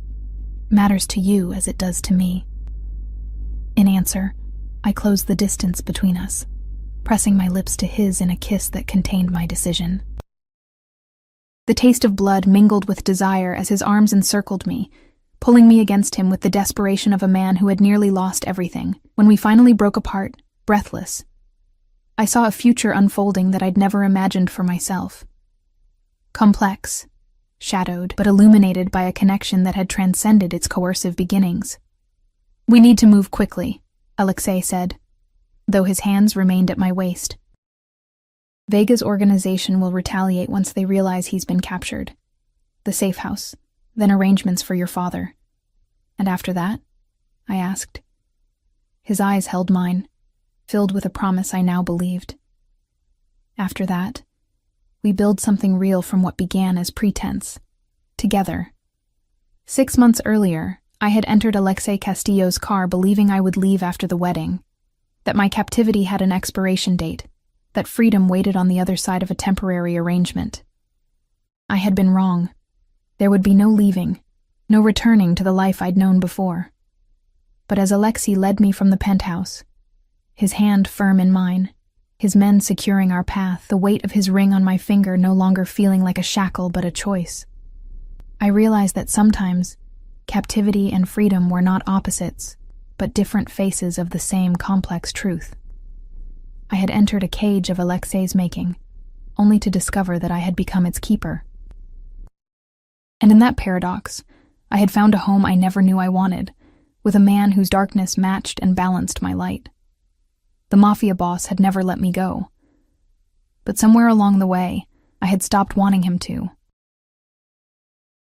matters to you as it does to me. In answer, I closed the distance between us, pressing my lips to his in a kiss that contained my decision. The taste of blood mingled with desire as his arms encircled me, pulling me against him with the desperation of a man who had nearly lost everything. When we finally broke apart, breathless, I saw a future unfolding that I'd never imagined for myself. Complex, shadowed, but illuminated by a connection that had transcended its coercive beginnings. We need to move quickly, Alexei said, though his hands remained at my waist. Vega's organization will retaliate once they realize he's been captured. The safe house, then arrangements for your father. And after that? I asked. His eyes held mine, filled with a promise I now believed. After that, we build something real from what began as pretense. Together. 6 months earlier, I had entered Alexei Castillo's car believing I would leave after the wedding, that my captivity had an expiration date, that freedom waited on the other side of a temporary arrangement. I had been wrong. There would be no leaving, no returning to the life I'd known before. But as Alexei led me from the penthouse, his hand firm in mine, his men securing our path, the weight of his ring on my finger no longer feeling like a shackle but a choice, I realized that sometimes captivity and freedom were not opposites, but different faces of the same complex truth. I had entered a cage of Alexei's making, only to discover that I had become its keeper. And in that paradox, I had found a home I never knew I wanted, with a man whose darkness matched and balanced my light. The Mafia boss had never let me go. But somewhere along the way, I had stopped wanting him to,